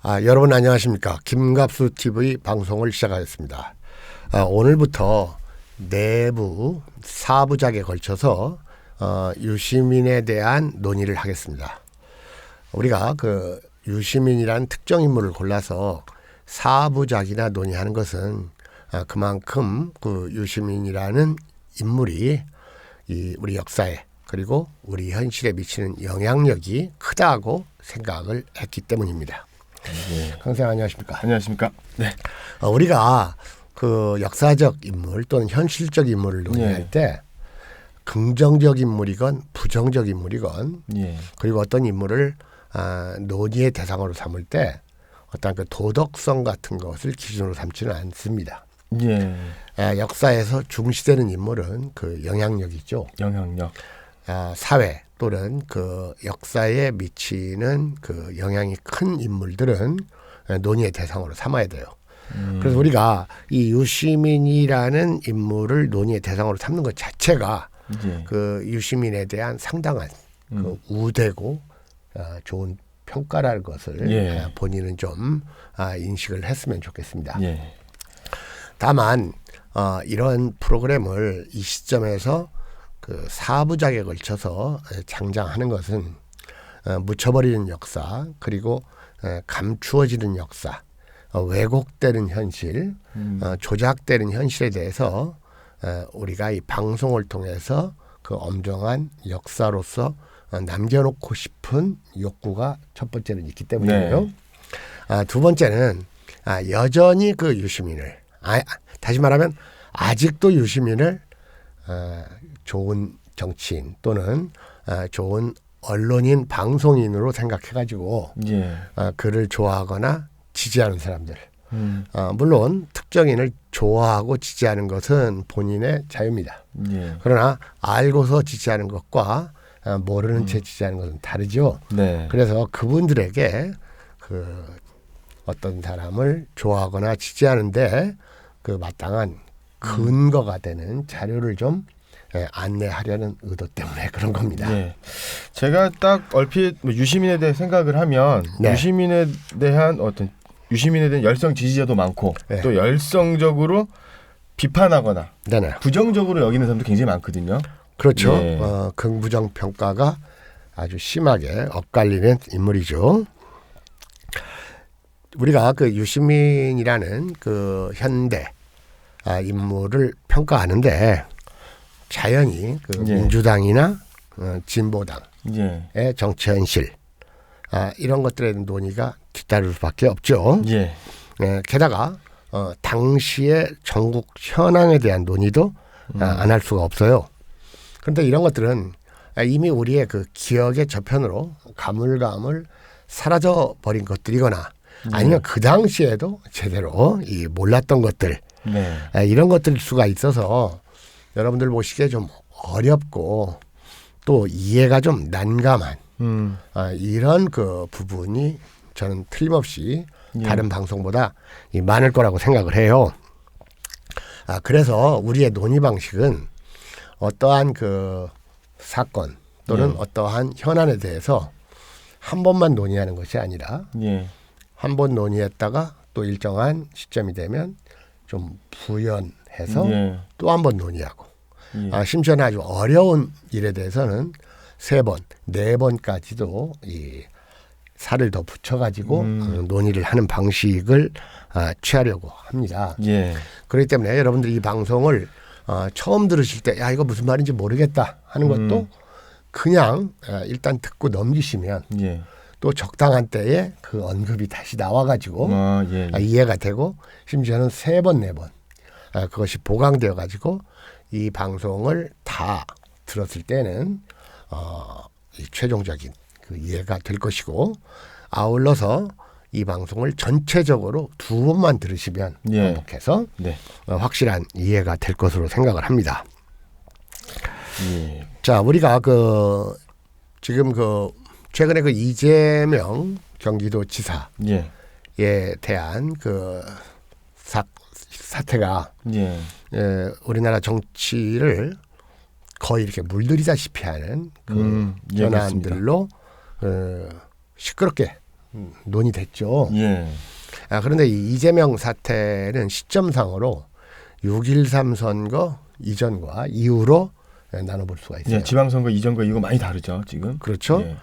여러분 안녕하십니까. 김갑수 TV 방송을 시작하겠습니다. 오늘부터 내부 4부작에 걸쳐서 유시민에 대한 논의를 하겠습니다. 우리가 그 유시민이라는 특정 인물을 골라서 4부작이나 논의하는 것은 그만큼 그 유시민이라는 인물이 우리 역사에 그리고 우리 현실에 미치는 영향력이 크다고 생각을 했기 때문입니다. 네. 강생 안녕하십니까? 안녕하십니까? 네. 우리가 그 역사적 인물 또는 현실적 인물을 논의할 네. 때 긍정적 인물이건 부정적 인물이건 그리고 어떤 인물을 논의의 대상으로 삼을 때 어떤 그 도덕성 같은 것을 기준으로 삼지는 않습니다. 역사에서 중시되는 인물은 그 영향력이죠. 영향력. 사회 또는 그 역사에 미치는 그 영향이 큰 인물들은 논의의 대상으로 삼아야 돼요. 그래서 우리가 이 유시민이라는 인물을 논의의 대상으로 삼는 것 자체가 그 유시민에 대한 상당한 그 우대고 좋은 평가라는 것을 본인은 좀 인식을 했으면 좋겠습니다. 다만 이런 프로그램을 이 시점에서 그 4부작에 걸쳐서 장장하는 것은 묻혀버리는 역사 그리고 감추어지는 역사, 왜곡되는 현실, 조작되는 현실에 대해서 우리가 이 방송을 통해서 그 엄정한 역사로서 남겨놓고 싶은 욕구가 첫 번째는 있기 때문이에요. 두 번째는 여전히 그 유시민을 다시 말하면 아직도 유시민을 좋은 정치인 또는 좋은 언론인 방송인으로 생각해가지고 그를 좋아하거나 지지하는 사람들 물론 특정인을 좋아하고 지지하는 것은 본인의 자유입니다. 그러나 알고서 지지하는 것과 모르는 채 지지하는 것은 다르죠. 그래서 그분들에게 그 어떤 사람을 좋아하거나 지지하는데 그 마땅한 근거가 되는 자료를 좀 안내하려는 의도 때문에 그런 겁니다. 제가 딱 얼핏 유시민에 대해 생각을 하면 유시민에 대한 열성 지지자도 많고 또 열성적으로 비판하거나 부정적으로 여기는 사람도 굉장히 많거든요. 그렇죠. 긍부정 평가가 아주 심하게 엇갈리는 인물이죠. 우리가 그 유시민이라는 그 현대 인물을 평가하는데 자연히 그 민주당이나 진보당의 정치 현실 이런 것들에 대한 논의가 뒤따를 수밖에 없죠. 게다가 당시의 전국 현황에 대한 논의도 안 할 수가 없어요. 그런데 이런 것들은 이미 우리의 그 기억의 저편으로 가물가물 사라져 버린 것들이거나 아니면 그 당시에도 제대로 몰랐던 것들 이런 것들일 수가 있어서 여러분들 보시기에 좀 어렵고 또 이해가 좀 난감한 이런 그 부분이 저는 틀림없이 다른 방송보다 많을 거라고 생각을 해요. 그래서 우리의 논의 방식은 어떠한 그 사건 또는 어떠한 현안에 대해서 한 번만 논의하는 것이 아니라 한 번 논의했다가 또 일정한 시점이 되면 좀 부연해서 또 한 번 논의하고 심지어는 아주 어려운 일에 대해서는 3번, 4번까지도 이 살을 더 붙여가지고 논의를 하는 방식을 취하려고 합니다. 그렇기 때문에 여러분들이 이 방송을 처음 들으실 때 야 이거 무슨 말인지 모르겠다 하는 것도 그냥 일단 듣고 넘기시면 또 적당한 때에 그 언급이 다시 나와가지고 이해가 되고 심지어는 3번, 4번 그것이 보강되어 가지고 이 방송을 다 들었을 때는 이 최종적인 그 이해가 될 것이고 아울러서 이 방송을 전체적으로 2번만 들으시면 반복해서 확실한 이해가 될 것으로 생각을 합니다. 자, 우리가 그 지금 그 최근에 그 이재명 경기도지사에 대한 그 사태가 우리나라 정치를 거의 이렇게 물들이다시피 하는 그 현안들로 시끄럽게 논의됐죠. 예. 그런데 이 이재명 사태는 시점상으로 6.13 선거 이전과 이후로 나눠볼 수가 있어요. 예, 지방선거 이전과 이거 많이 다르죠, 지금. 그렇죠. 예.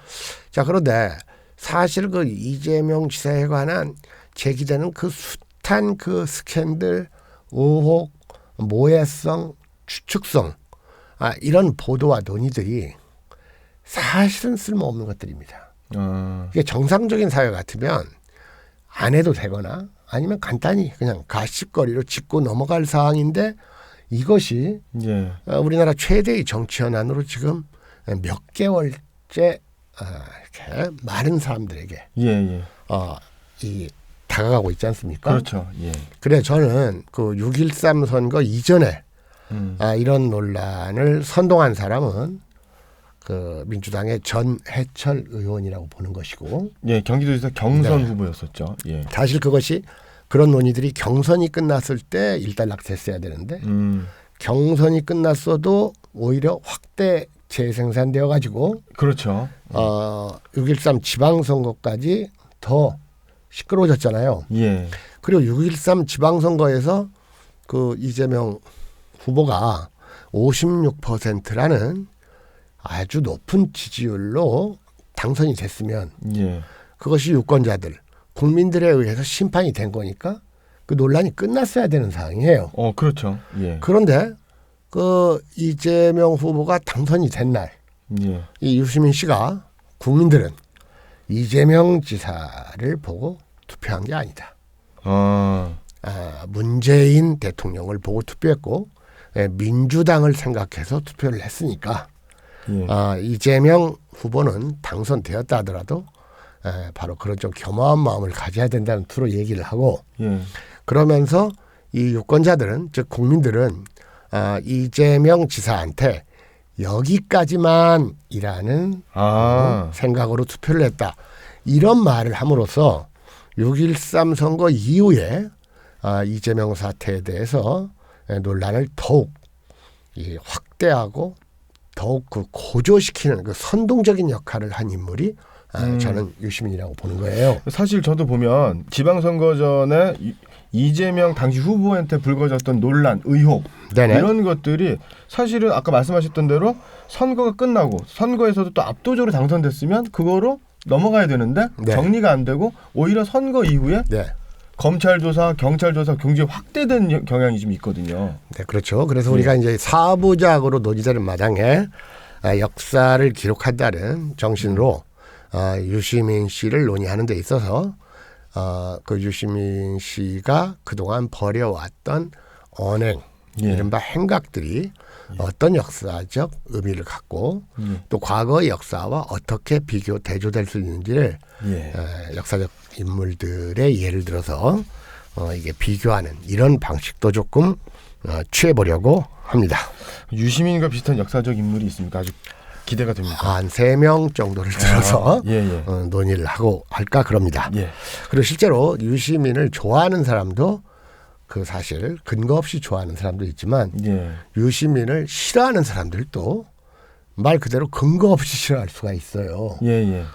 자, 그런데 사실 그 이재명 지사에 관한 제기되는 그 숱한 그 스캔들, 의혹, 모해성, 추측성, 이런 보도와 논의들이 사실은 쓸모없는 것들입니다. 이게 정상적인 사회 같으면 안 해도 되거나 아니면 간단히 그냥 가십거리로 짚고 넘어갈 사항인데 이것이 예. 우리나라 최대의 정치 현안으로 지금 몇 개월째 이렇게 많은 사람들에게 이 다가가고 있지 않습니까? 그렇죠. 예. 그래 저는 그 6.13 선거 이전에 이런 논란을 선동한 사람은 그 민주당의 전해철 의원이라고 보는 것이고, 예, 경기도에서 경선 후보였었죠. 예. 사실 그것이 그런 논의들이 경선이 끝났을 때 일단락됐어야 되는데 경선이 끝났어도 오히려 확대 재생산되어 가지고 그렇죠. 6.13 지방선거까지 더 시끄러워졌잖아요. 예. 그리고 6.13 지방선거에서 그 이재명 후보가 56%라는 아주 높은 지지율로 당선이 됐으면 그것이 유권자들, 국민들에 의해서 심판이 된 거니까 그 논란이 끝났어야 되는 상황이에요. 그렇죠. 예. 그런데 그 이재명 후보가 당선이 된 날, 이 유시민 씨가 국민들은 이재명 지사를 보고 투표한 게 아니다. 문재인 대통령을 보고 투표했고 민주당을 생각해서 투표를 했으니까 이재명 후보는 당선되었다 하더라도 바로 그런 좀 겸허한 마음을 가져야 된다는 투로 얘기를 하고 그러면서 이 유권자들은 즉 국민들은 이재명 지사한테 여기까지만이라는 생각으로 투표를 했다. 이런 말을 함으로써 6.13 선거 이후에 이재명 사태에 대해서 논란을 더욱 확대하고 더욱 그 고조시키는 그 선동적인 역할을 한 인물이 저는 유시민이라고 보는 거예요. 사실 저도 보면 지방선거 전에 이재명 당시 후보한테 불거졌던 논란, 의혹 이런 것들이 사실은 아까 말씀하셨던 대로 선거가 끝나고 선거에서도 또 압도적으로 당선됐으면 그거로 넘어가야 되는데 정리가 안 되고 오히려 선거 이후에 검찰 조사, 경찰 조사 굉장히 확대된 경향이 좀 있거든요. 네, 그렇죠. 그래서 우리가 이제 사부작으로 논의되는 마당에 역사를 기록한다는 정신으로 유시민 씨를 논의하는 데 있어서 그 유시민 씨가 그동안 벌여왔던 언행, 이른바 행각들이 어떤 역사적 의미를 갖고 또 과거의 역사와 어떻게 비교 대조될 수 있는지를 역사적 인물들의 예를 들어서 이게 비교하는 이런 방식도 조금 취해보려고 합니다. 유시민과 비슷한 역사적 인물이 있습니까? 아주 기대가 됩니다. 한 3명 정도를 들어서 논의를 하고 할까 그럽니다. 그리고 실제로 유시민을 좋아하는 사람도 그 사실 근거 없이 좋아하는 사람도 있지만 유시민을 싫어하는 사람들도 말 그대로 근거 없이 싫어할 수가 있어요.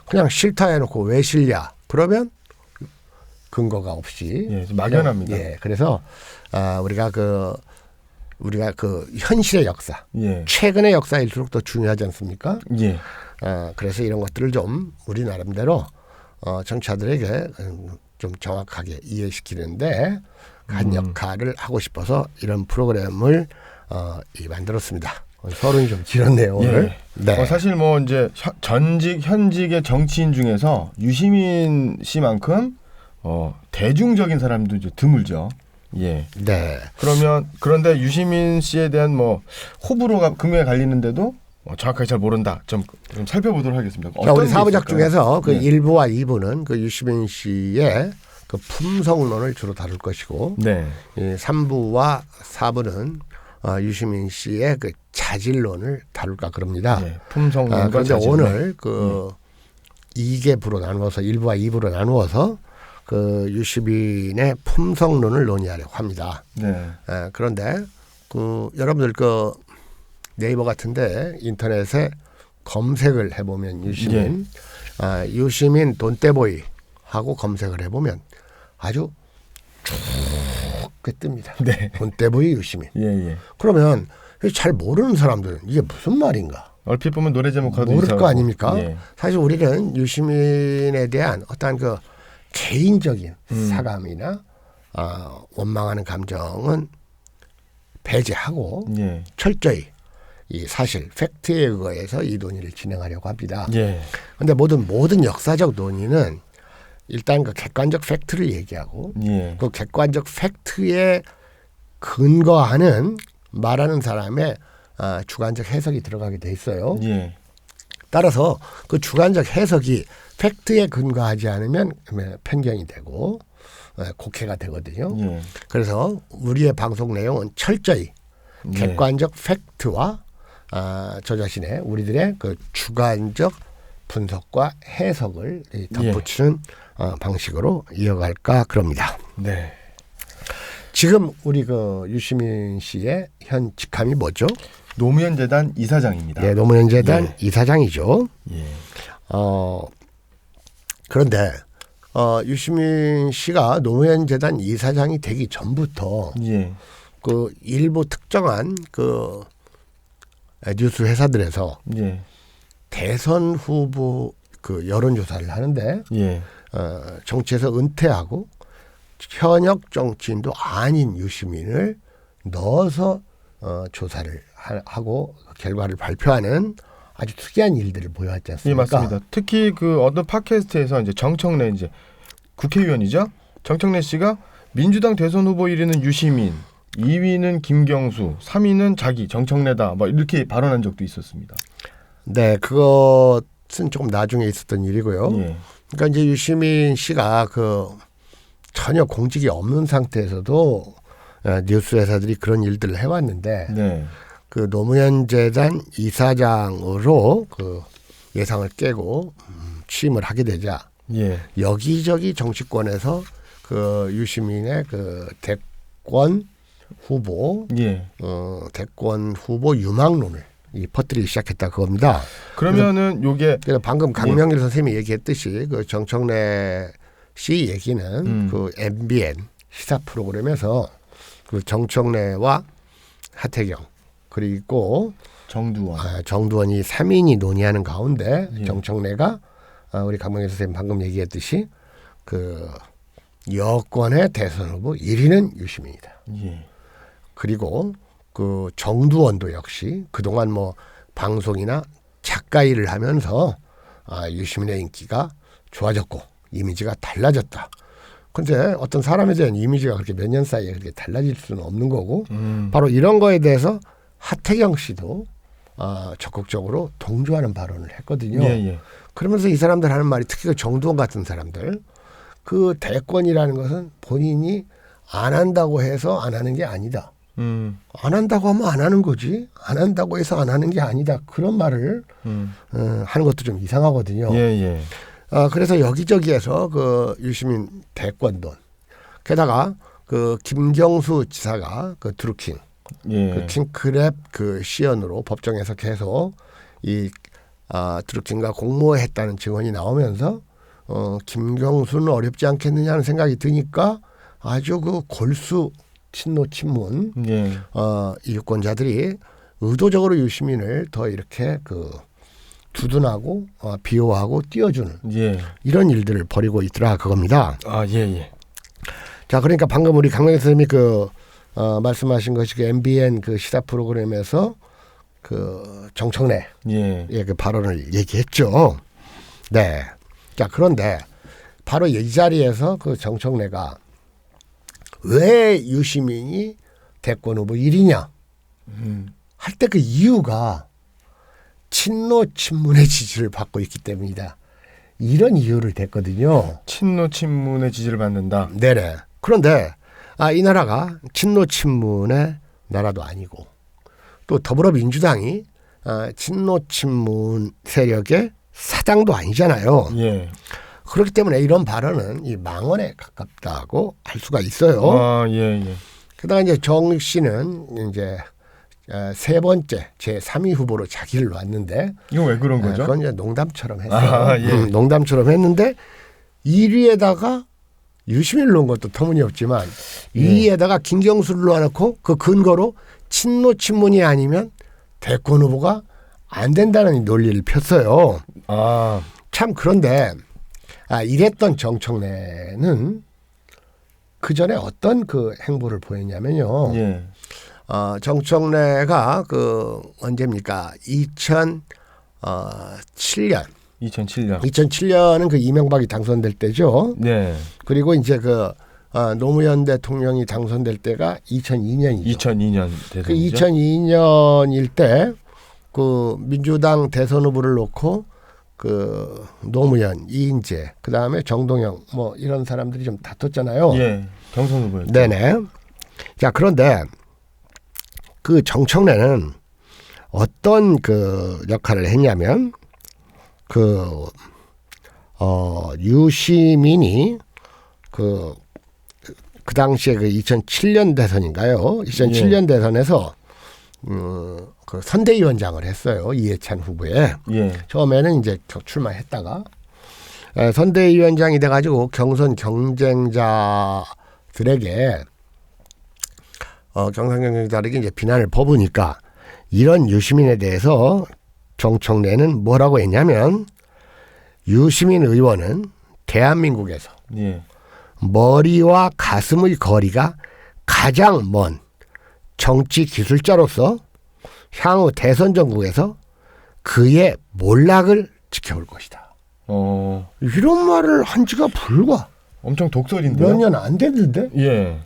그냥 싫다 해놓고 왜 싫냐? 그러면 근거가 없이 막연합니다. 그래서 우리가 그 현실의 역사, 최근의 역사일수록 더 중요하지 않습니까? 그래서 이런 것들을 좀 우리 나름대로 청취자들에게 좀 정확하게 이해시키는데 한 역할을 하고 싶어서 이런 프로그램을 만들었습니다. 서론이 좀 길었네요 오늘. 사실 뭐 이제 현직의 정치인 중에서 유시민 씨만큼 대중적인 사람도 이제 드물죠. 그런데 유시민 씨에 대한 뭐 호불호가 극명히 갈리는데도 정확하게 잘 모른다. 좀 살펴보도록 하겠습니다. 우리 사부작 중에서 그 1부와 2부는 그 유시민 씨의 그 품성론을 주로 다룰 것이고 3부와 4부는 유시민 씨의 그 자질론을 다룰까 그럽니다. 품성론과 그런데 오늘 그 2개부로 나누어서 1부와 2부로 나누어서 그 유시민의 품성론을 논의하려고 합니다. 그런데 그 여러분들 그 네이버 같은데 인터넷에 검색을 해보면 유시민, 유시민 돈떼보이 하고 검색을 해보면 아주 쭉 뜹니다. 네. 본때부의 유시민. 예. 그러면 잘 모르는 사람들은 이게 무슨 말인가? 얼핏 보면 노래 제목 가도 모를 거 아닙니까? 예. 사실 우리는 유시민에 대한 어떤 그 개인적인 사감이나 원망하는 감정은 배제하고 예. 철저히 이 사실 팩트에 의거해서 이 논의를 진행하려고 합니다. 그런데 예. 모든 역사적 논의는 일단 그 객관적 팩트를 얘기하고 예. 그 객관적 팩트에 근거하는 말하는 사람의 주관적 해석이 들어가게 돼 있어요. 예. 따라서 그 주관적 해석이 팩트에 근거하지 않으면 편견이 되고 곡해가 되거든요. 예. 그래서 우리의 방송 내용은 철저히 객관적 팩트와 저 자신의 우리들의 그 주관적 분석과 해석을 덧붙이는 방식으로 이어갈까 그럽니다. 네. 지금 우리 그 유시민 씨의 현 직함이 뭐죠? 노무현 재단 이사장입니다. 네, 노무현 재단 이사장이죠. 예. 그런데 유시민 씨가 노무현 재단 이사장이 되기 전부터 그 일부 특정한 그 뉴스 회사들에서 대선 후보 그 여론조사를 하는데 정치에서 은퇴하고 현역 정치인도 아닌 유시민을 넣어서 조사를 하고 결과를 발표하는 아주 특이한 일들을 보여왔지 않습니까? 예, 맞습니다. 특히 그 어떤 팟캐스트에서 이제 정청래 이제 국회의원이죠. 정청래 씨가 민주당 대선 후보 1위는 유시민, 2위는 김경수, 3위는 자기 정청래다. 뭐 이렇게 발언한 적도 있었습니다. 네, 그것은 조금 나중에 있었던 일이고요. 그러니까 이제 유시민 씨가 그 전혀 공직이 없는 상태에서도 뉴스 회사들이 그런 일들을 해왔는데 그 노무현 재단 이사장으로 그 예상을 깨고 취임을 하게 되자 여기저기 정치권에서 그 유시민의 그 대권 후보 대권 후보 유망론을 퍼뜨리기 시작했다 그겁니다. 그러면은 요게 방금 강명일 선생님이 얘기했듯이 그 정청래 씨 얘기는 그 MBN 시사 프로그램에서 그 정청래와 하태경 그리고 정두원이 3인이 논의하는 가운데 정청래가 우리 강명일 선생님 방금 얘기했듯이 그 여권의 대선 후보 1위는 유시민이다. 그리고 그 정두원도 역시 그동안 뭐 방송이나 작가 일을 하면서 유시민의 인기가 좋아졌고 이미지가 달라졌다. 그런데 어떤 사람에 대한 이미지가 그렇게 몇 년 사이에 그렇게 달라질 수는 없는 거고 바로 이런 거에 대해서 하태경 씨도 적극적으로 동조하는 발언을 했거든요. 그러면서 이 사람들 하는 말이 특히 그 정두원 같은 사람들 그 대권이라는 것은 본인이 안 한다고 해서 안 하는 게 아니다. 안 한다고 하면 안 하는 거지. 안 한다고 해서 안 하는 게 아니다. 그런 말을 하는 것도 좀 이상하거든요. 그래서 여기저기에서 그 유시민 대권돈 게다가 그 김경수 지사가 그 드루킹 그 킹크랩 그 시연으로 법정에서 계속 이 드루킹과 공모했다는 증언이 나오면서 김경수는 어렵지 않겠느냐는 생각이 드니까 아주 그 골수 친노 친문 이 유권자들이 의도적으로 유시민을 더 이렇게 그 두둔하고 비호하고 띄워주는 이런 일들을 벌이고 있더라 그겁니다. 자, 그러니까 방금 우리 강명희 선생님이 그 말씀하신 것이 그 MBN 그 시사 프로그램에서 그 정청래 그 발언을 얘기했죠. 네. 자, 그런데 바로 이 자리에서 그 정청래가 왜 유시민이 대권 후보 1위냐 할 때 그 이유가 친노 친문의 지지를 받고 있기 때문이다. 이런 이유를 댔거든요. 친노 친문의 지지를 받는다. 네네. 그런데 이 나라가 친노 친문의 나라도 아니고 또 더불어민주당이 친노 친문 세력의 사당도 아니잖아요. 그렇기 때문에 이런 발언은 이 망언에 가깝다고 할 수가 있어요. 게다가 이제 정 씨는 이제 세 번째 제 3위 후보로 자기를 놨는데 이거 왜 그런 거죠? 그건 이제 농담처럼 했어요. 농담처럼 했는데 1위에다가 유시민을 놓은 것도 터무니없지만 2위에다가 김경수를 놓아놓고 그 근거로 친노 친문이 아니면 대권 후보가 안 된다는 논리를 폈어요. 참 그런데 이랬던 정청래는 그 전에 어떤 그 행보를 보였냐면요. 정청래가 그 언제입니까? 2007년은 그 이명박이 당선될 때죠. 네. 그리고 이제 그 노무현 대통령이 당선될 때가 2002년이죠. 2002년 대선이죠. 그 2002년일 때 그 민주당 대선 후보를 놓고 그 노무현, 이인재, 그 다음에 정동영 뭐 이런 사람들이 좀 다퉜잖아요. 예, 경선 후보였죠. 네네. 자 그런데 그 정청래는 어떤 그 역할을 했냐면 그 유시민이 그 당시에 그 2007년 대선인가요? 2007년 대선에서 그 선대위원장을 했어요. 이해찬 후보에. 처음에는 이제 출마했다가 선대위원장이 돼가지고 경선 경쟁자들에게 이제 비난을 퍼부니까 이런 유시민에 대해서 정청래는 뭐라고 했냐면 유시민 의원은 대한민국에서 머리와 가슴의 거리가 가장 먼 정치 기술자로서 향후 대선 전국에서 그의 몰락을 지켜올 것이다. 이런 말을 한 지가 불과 엄청 독설인데요. 몇 년 안 됐는데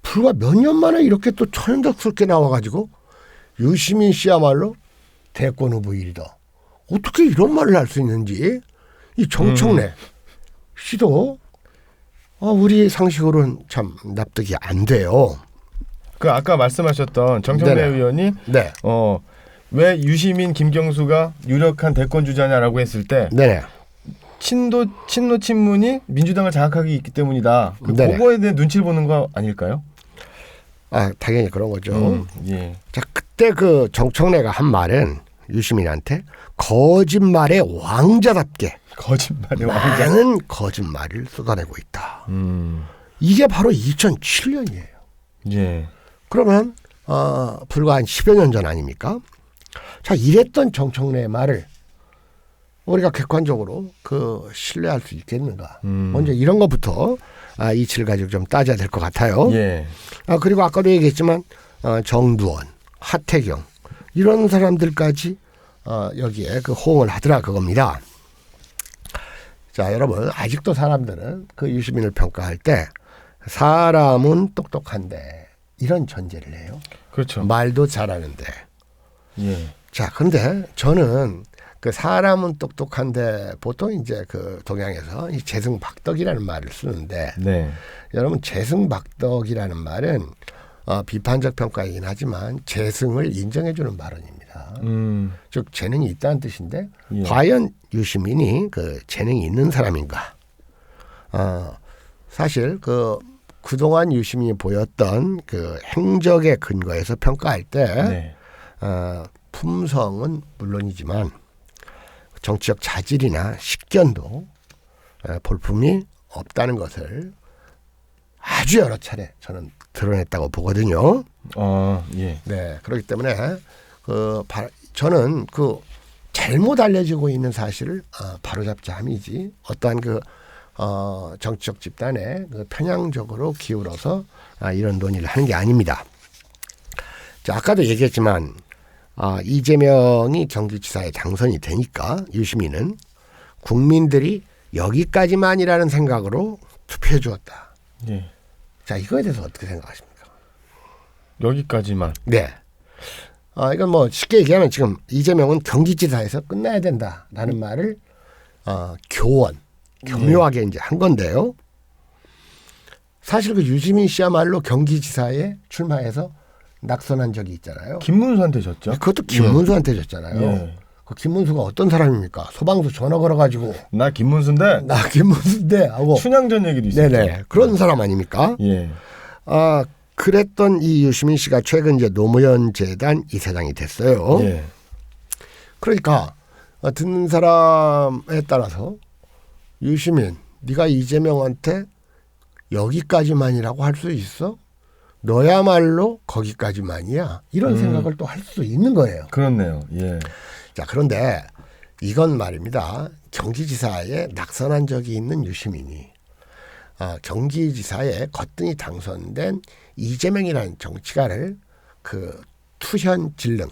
불과 몇 년 만에 이렇게 또 천연덕스럽게 나와가지고 유시민 씨야말로 대권 후보 일이다. 어떻게 이런 말을 할 수 있는지 이 정청래 씨도 우리 상식으로는 참 납득이 안 돼요. 그 아까 말씀하셨던 정청래 의원이 왜 유시민, 김경수가 유력한 대권 주자냐라고 했을 때 친노 친문이 민주당을 장악하기 있기 때문이다. 그거에 대해 눈치를 보는 거 아닐까요? 당연히 그런 거죠. 자 그때 그 정청래가 한 말은 유시민한테 거짓말의 왕자답게 많은 거짓말을 쏟아내고 있다. 이게 바로 2007년이에요. 그러면 불과 한 10여 년 전 아닙니까? 자 이랬던 정청래의 말을 우리가 객관적으로 그 신뢰할 수 있겠는가? 먼저 이런 것부터 이치를 가지고 좀 따져야 될 것 같아요. 그리고 아까도 얘기했지만 정두원, 하태경 이런 사람들까지 여기에 그 호응을 하더라 그겁니다. 자 여러분 아직도 사람들은 그 유시민을 평가할 때 사람은 똑똑한데 이런 전제를 해요. 그렇죠. 말도 잘하는데. 자 그런데 저는 그 사람은 똑똑한데 보통 이제 그 동양에서 이 재승박덕이라는 말을 쓰는데 여러분 재승박덕이라는 말은 비판적 평가이긴 하지만 재승을 인정해주는 발언입니다. 즉 재능이 있다는 뜻인데 과연 유시민이 그 재능이 있는 사람인가? 사실 그동안 유시민이 보였던 그 행적의 근거에서 평가할 때 품성은 물론이지만 정치적 자질이나 식견도 볼품이 없다는 것을 아주 여러 차례 저는 드러냈다고 보거든요. 그렇기 때문에 저는 그 잘못 알려지고 있는 사실을 바로잡자 함이지 어떠한 그 정치적 집단에 그 편향적으로 기울어서 이런 논의를 하는 게 아닙니다. 자, 아까도 얘기했지만 이재명이 경기지사에 당선이 되니까 유시민은 국민들이 여기까지만이라는 생각으로 투표해 주었다. 자, 이거에 대해서 어떻게 생각하십니까? 여기까지만. 이건 뭐 쉽게 얘기하면 지금 이재명은 경기지사에서 끝나야 된다라는 말을 교묘하게 이제 한 건데요. 사실 그 유시민 씨야말로 경기지사에 출마해서 낙선한 적이 있잖아요. 김문수한테 졌죠. 그것도 김문수한테 졌잖아요. 그 김문수가 어떤 사람입니까? 소방서 전화 걸어가지고 나 김문수인데 하고 춘향전 얘기도 있어요. 그런 사람 아닙니까? 그랬던 이 유시민 씨가 최근 이제 노무현 재단 이사장이 됐어요. 그러니까 듣는 사람에 따라서 유시민 네가 이재명한테 여기까지만이라고 할 수 있어? 너야말로 거기까지만이야. 이런 생각을 또 할 수 있는 거예요. 그렇네요. 예. 자, 그런데 이건 말입니다. 경기지사에 낙선한 적이 있는 유시민이 경기지사에 거뜬히 당선된 이재명이라는 정치가를 그 투현 질능,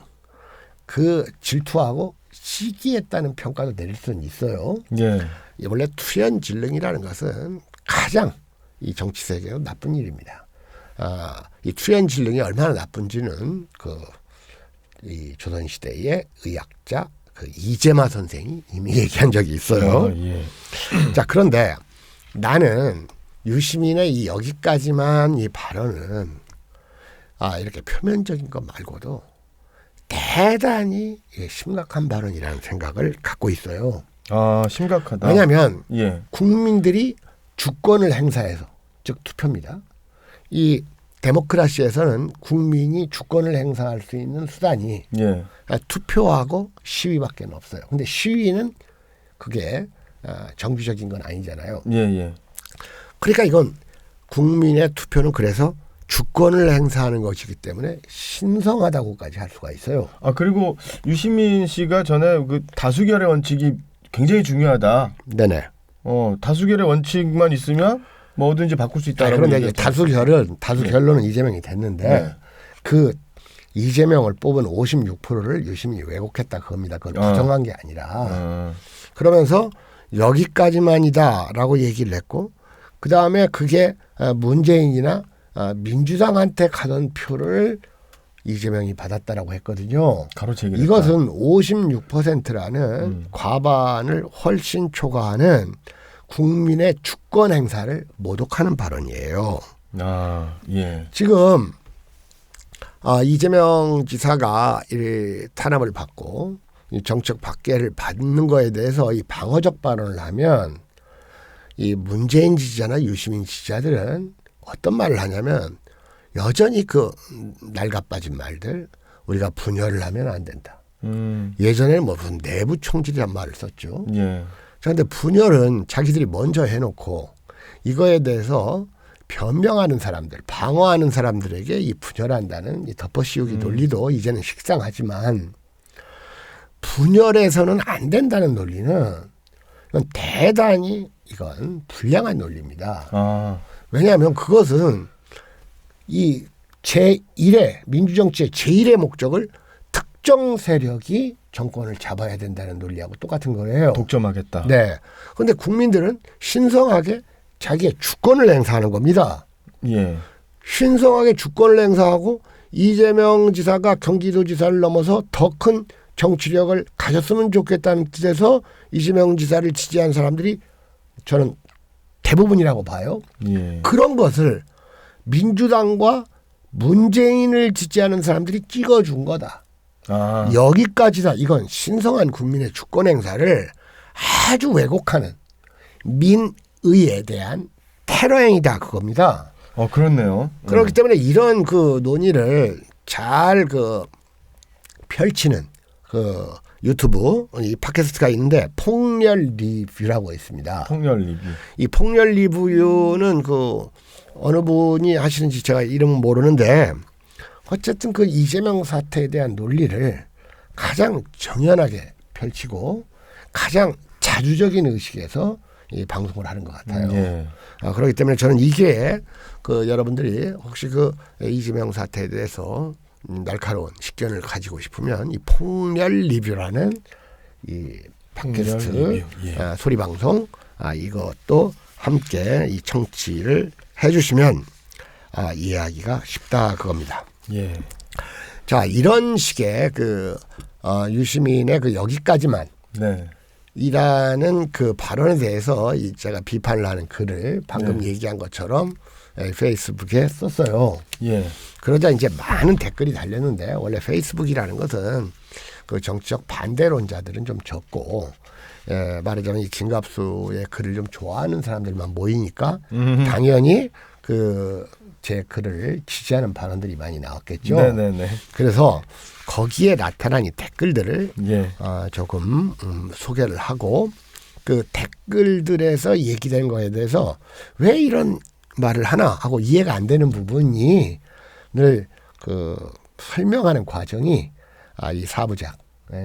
그 질투하고 시기했다는 평가도 내릴 수는 있어요. 예. 원래 투현 질능이라는 것은 가장 이 정치 세계의 나쁜 일입니다. 이 투현 질능이 얼마나 나쁜지는 이 조선 시대의 의학자 그 이재마 선생이 이미 얘기한 적이 있어요. 예. 자, 그런데 나는 유시민의 이 여기까지만 이 발언은 이렇게 표면적인 것 말고도 대단히 심각한 발언이라는 생각을 갖고 있어요. 심각하다. 왜냐하면 예. 국민들이 주권을 행사해서, 즉 투표입니다. 이 데모크라시에서는 국민이 주권을 행사할 수 있는 수단이 예. 투표하고 시위밖에 없어요. 근데 시위는 그게 정규적인 건 아니잖아요. 예. 그러니까 이건 국민의 투표는 그래서 주권을 행사하는 것이기 때문에 신성하다고까지 할 수가 있어요. 그리고 유시민 씨가 전에 그 다수결의 원칙이 굉장히 중요하다. 네네. 다수결의 원칙만 있으면 뭐든지 바꿀 수 있다라고. 그런데 이제 다수결로는 이재명이 됐는데 그 이재명을 뽑은 56%를 유시민이 왜곡했다 그겁니다. 그건 부정한 게 아니라 그러면서 여기까지만이다라고 얘기를 했고 그 다음에 그게 문재인이나 민주당한테 가던 표를 이재명이 받았다라고 했거든요. 가로채기. 이것은 56%라는 과반을 훨씬 초과하는 국민의 주권 행사를 모독하는 발언이에요. 예. 지금 이재명 지사가 이 탄압을 받고 이 정책 박해를 받는 거에 대해서 이 방어적 발언을 하면 이 문재인 지지자나 유시민 지지자들은 어떤 말을 하냐면 여전히 그 낡아빠진 말들 우리가 분열을 하면 안 된다. 예전에는 무슨 내부 총질이란 말을 썼죠. 예. 그런데 분열은 자기들이 먼저 해놓고 이거에 대해서 변명하는 사람들, 방어하는 사람들에게 이 분열한다는 이 덮어씌우기 논리도 이제는 식상하지만 분열해서는 안 된다는 논리는 이건 대단히 이건 불량한 논리입니다. 왜냐하면 그것은 이 제1의 민주정치의 제1의 목적을 특정 세력이 정권을 잡아야 된다는 논리하고 똑같은 거예요. 독점하겠다. 네. 그런데 국민들은 신성하게 자기의 주권을 행사하는 겁니다. 예. 신성하게 주권을 행사하고 이재명 지사가 경기도지사를 넘어서 더 큰 정치력을 가졌으면 좋겠다는 뜻에서 이재명 지사를 지지한 사람들이 저는 대부분이라고 봐요. 예. 그런 것을 민주당과 문재인을 지지하는 사람들이 찍어준 거다. 여기까지다. 이건 신성한 국민의 주권 행사를 아주 왜곡하는 민의에 대한 테러 행위다 그겁니다. 그렇네요. 그렇기 때문에 이런 그 논의를 잘 펼치는 유튜브 이 팟캐스트가 있는데 폭렬 리뷰라고 있습니다. 폭렬 리뷰. 이 폭렬 리뷰는 어느 분이 하시는지 제가 이름은 모르는데 어쨌든 그 이재명 사태에 대한 논리를 가장 정연하게 펼치고 가장 자주적인 의식에서 이 방송을 하는 것 같아요. 예. 그렇기 때문에 저는 이게 여러분들이 혹시 이재명 사태에 대해서 날카로운 식견을 가지고 싶으면 이 폭렬 리뷰라는 이 팟캐스트 리뷰. 예. 소리 방송 이것도 함께 이 청취를 해주시면 이해하기가 쉽다 그겁니다. 예. 자, 이런 식의 유시민의 여기까지만 네. 이라는 발언에 대해서 제가 비판을 하는 글을 방금 얘기한 것처럼 페이스북에 썼어요. 예. 그러자 이제 많은 댓글이 달렸는데 원래 페이스북이라는 것은 정치적 반대론자들은 좀 적고 말하자면 이 김갑수의 글을 좀 좋아하는 사람들만 모이니까 당연히 제 글을 지지하는 발언들이 많이 나왔겠죠. 네네네. 그래서 거기에 나타난 이 댓글들을 예. 조금 소개를 하고 그 댓글들에서 얘기된 거에 대해서 왜 이런 말을 하나 하고 이해가 안 되는 부분이 늘 그 설명하는 과정이 이 4부작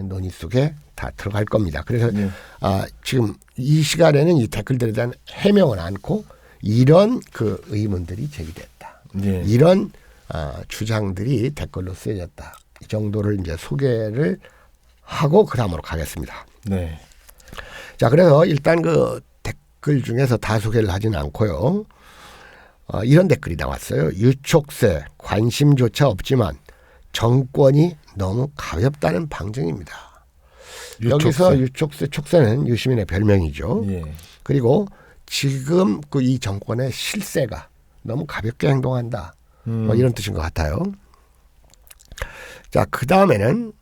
논의 속에 다 들어갈 겁니다. 그래서 지금 이 시간에는 이 댓글들에 대한 해명은 않고 이런 그 의문들이 제기됐다. 이런 주장들이 댓글로 쓰여졌다. 이 정도를 이제 소개를 하고 그 다음으로 가겠습니다. 네. 자, 그래서 일단 그 댓글 중에서 다 소개를 하지는 않고요. 이런 댓글이 나왔어요. 유촉세 관심조차 없지만 정권이 너무 가볍다는 방증입니다. 여기서 유촉세, 촉세는 유시민의 별명이죠. 그리고 지금 그 이 정권의 실세가 너무 가볍게 행동한다. 뭐 이런 뜻인 것 같아요. 자, 그 다음에는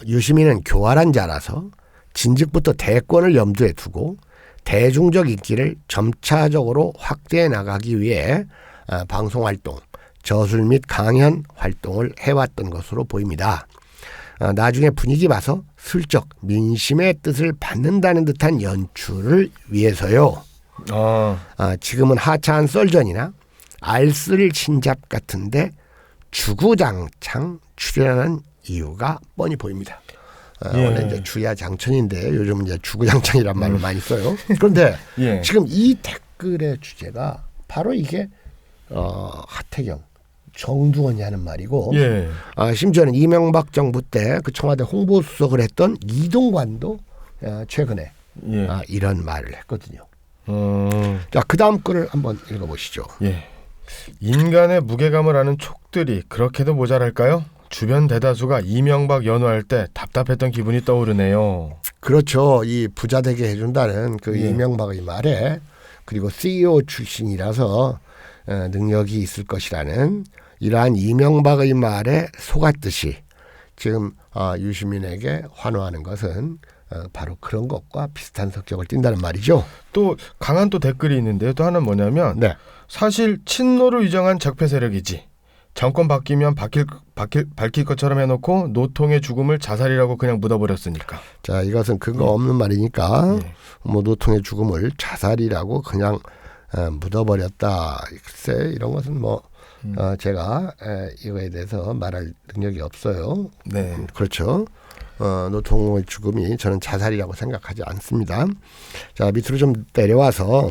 유시민은 교활한 자라서 진즉부터 대권을 염두에 두고 대중적 인기를 점차적으로 확대해 나가기 위해 방송활동, 저술 및 강연 활동을 해왔던 것으로 보입니다. 나중에 분위기 봐서 슬쩍 민심의 뜻을 받는다는 듯한 연출을 위해서요. 지금은 하차한 썰전이나 알쓸 신잡 같은데 주구장창 출연하는 이유가 뻔히 보입니다. 원래 이제 주야장천인데 요즘 이제 주구장창이란 말을 많이 써요. 그런데 지금 이 댓글의 주제가 바로 이게 하태경, 정두원이 하는 말이고 심지어는 이명박 정부 때 그 청와대 홍보수석을 했던 이동관도 최근에 이런 말을 했거든요. 자, 그 다음 글을 한번 읽어보시죠. 인간의 무게감을 아는 촉들이 그렇게도 모자랄까요? 주변 대다수가 이명박 연호할 때 답답했던 기분이 떠오르네요. 그렇죠. 이 부자 되게 해준다는 그 이명박의 말에 그리고 CEO 출신이라서 능력이 있을 것이라는 이러한 이명박의 말에 속았듯이 지금 유시민에게 환호하는 것은 바로 그런 것과 비슷한 성격을 띈다는 말이죠. 또 강한 또 댓글이 있는데요. 또 하나는 뭐냐면 사실 친노를 위장한 적폐 세력이지. 정권 바뀌면 밝힐 것처럼 해놓고 노통의 죽음을 자살이라고 그냥 묻어버렸으니까. 자, 이것은 근거 없는 말이니까 뭐 노통의 죽음을 자살이라고 그냥 묻어버렸다. 글쎄 이런 것은 뭐 제가 이거에 대해서 말할 능력이 없어요. 그렇죠. 노통의 죽음이 저는 자살이라고 생각하지 않습니다. 자, 밑으로 좀 내려와서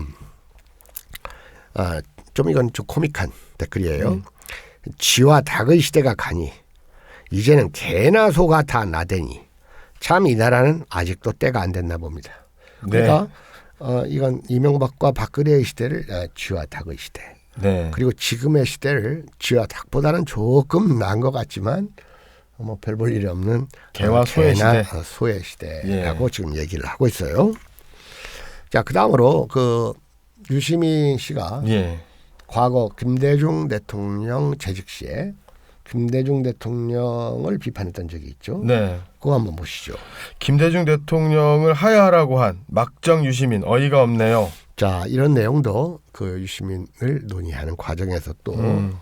좀 이건 좀 코믹한 댓글이에요. 쥐와 닭의 시대가 가니 이제는 개나 소가 다 나대니 참 이 나라는 아직도 때가 안 됐나 봅니다. 그러니까 이건 이명박과 박근혜의 시대를 쥐와 닭의 시대. 그리고 지금의 시대를 쥐와 닭보다는 조금 나은 것 같지만 뭐 별 볼 일이 없는 개와 소의 시대. 소의 시대라고 지금 얘기를 하고 있어요. 자, 그 다음으로 그 유시민 씨가 과거 김대중 대통령 재직 시에 김대중 대통령을 비판했던 적이 있죠. 그거 한번 보시죠. 김대중 대통령을 하야하라고 한 막정 유시민 어이가 없네요. 자, 이런 내용도 그 유시민을 논의하는 과정에서 또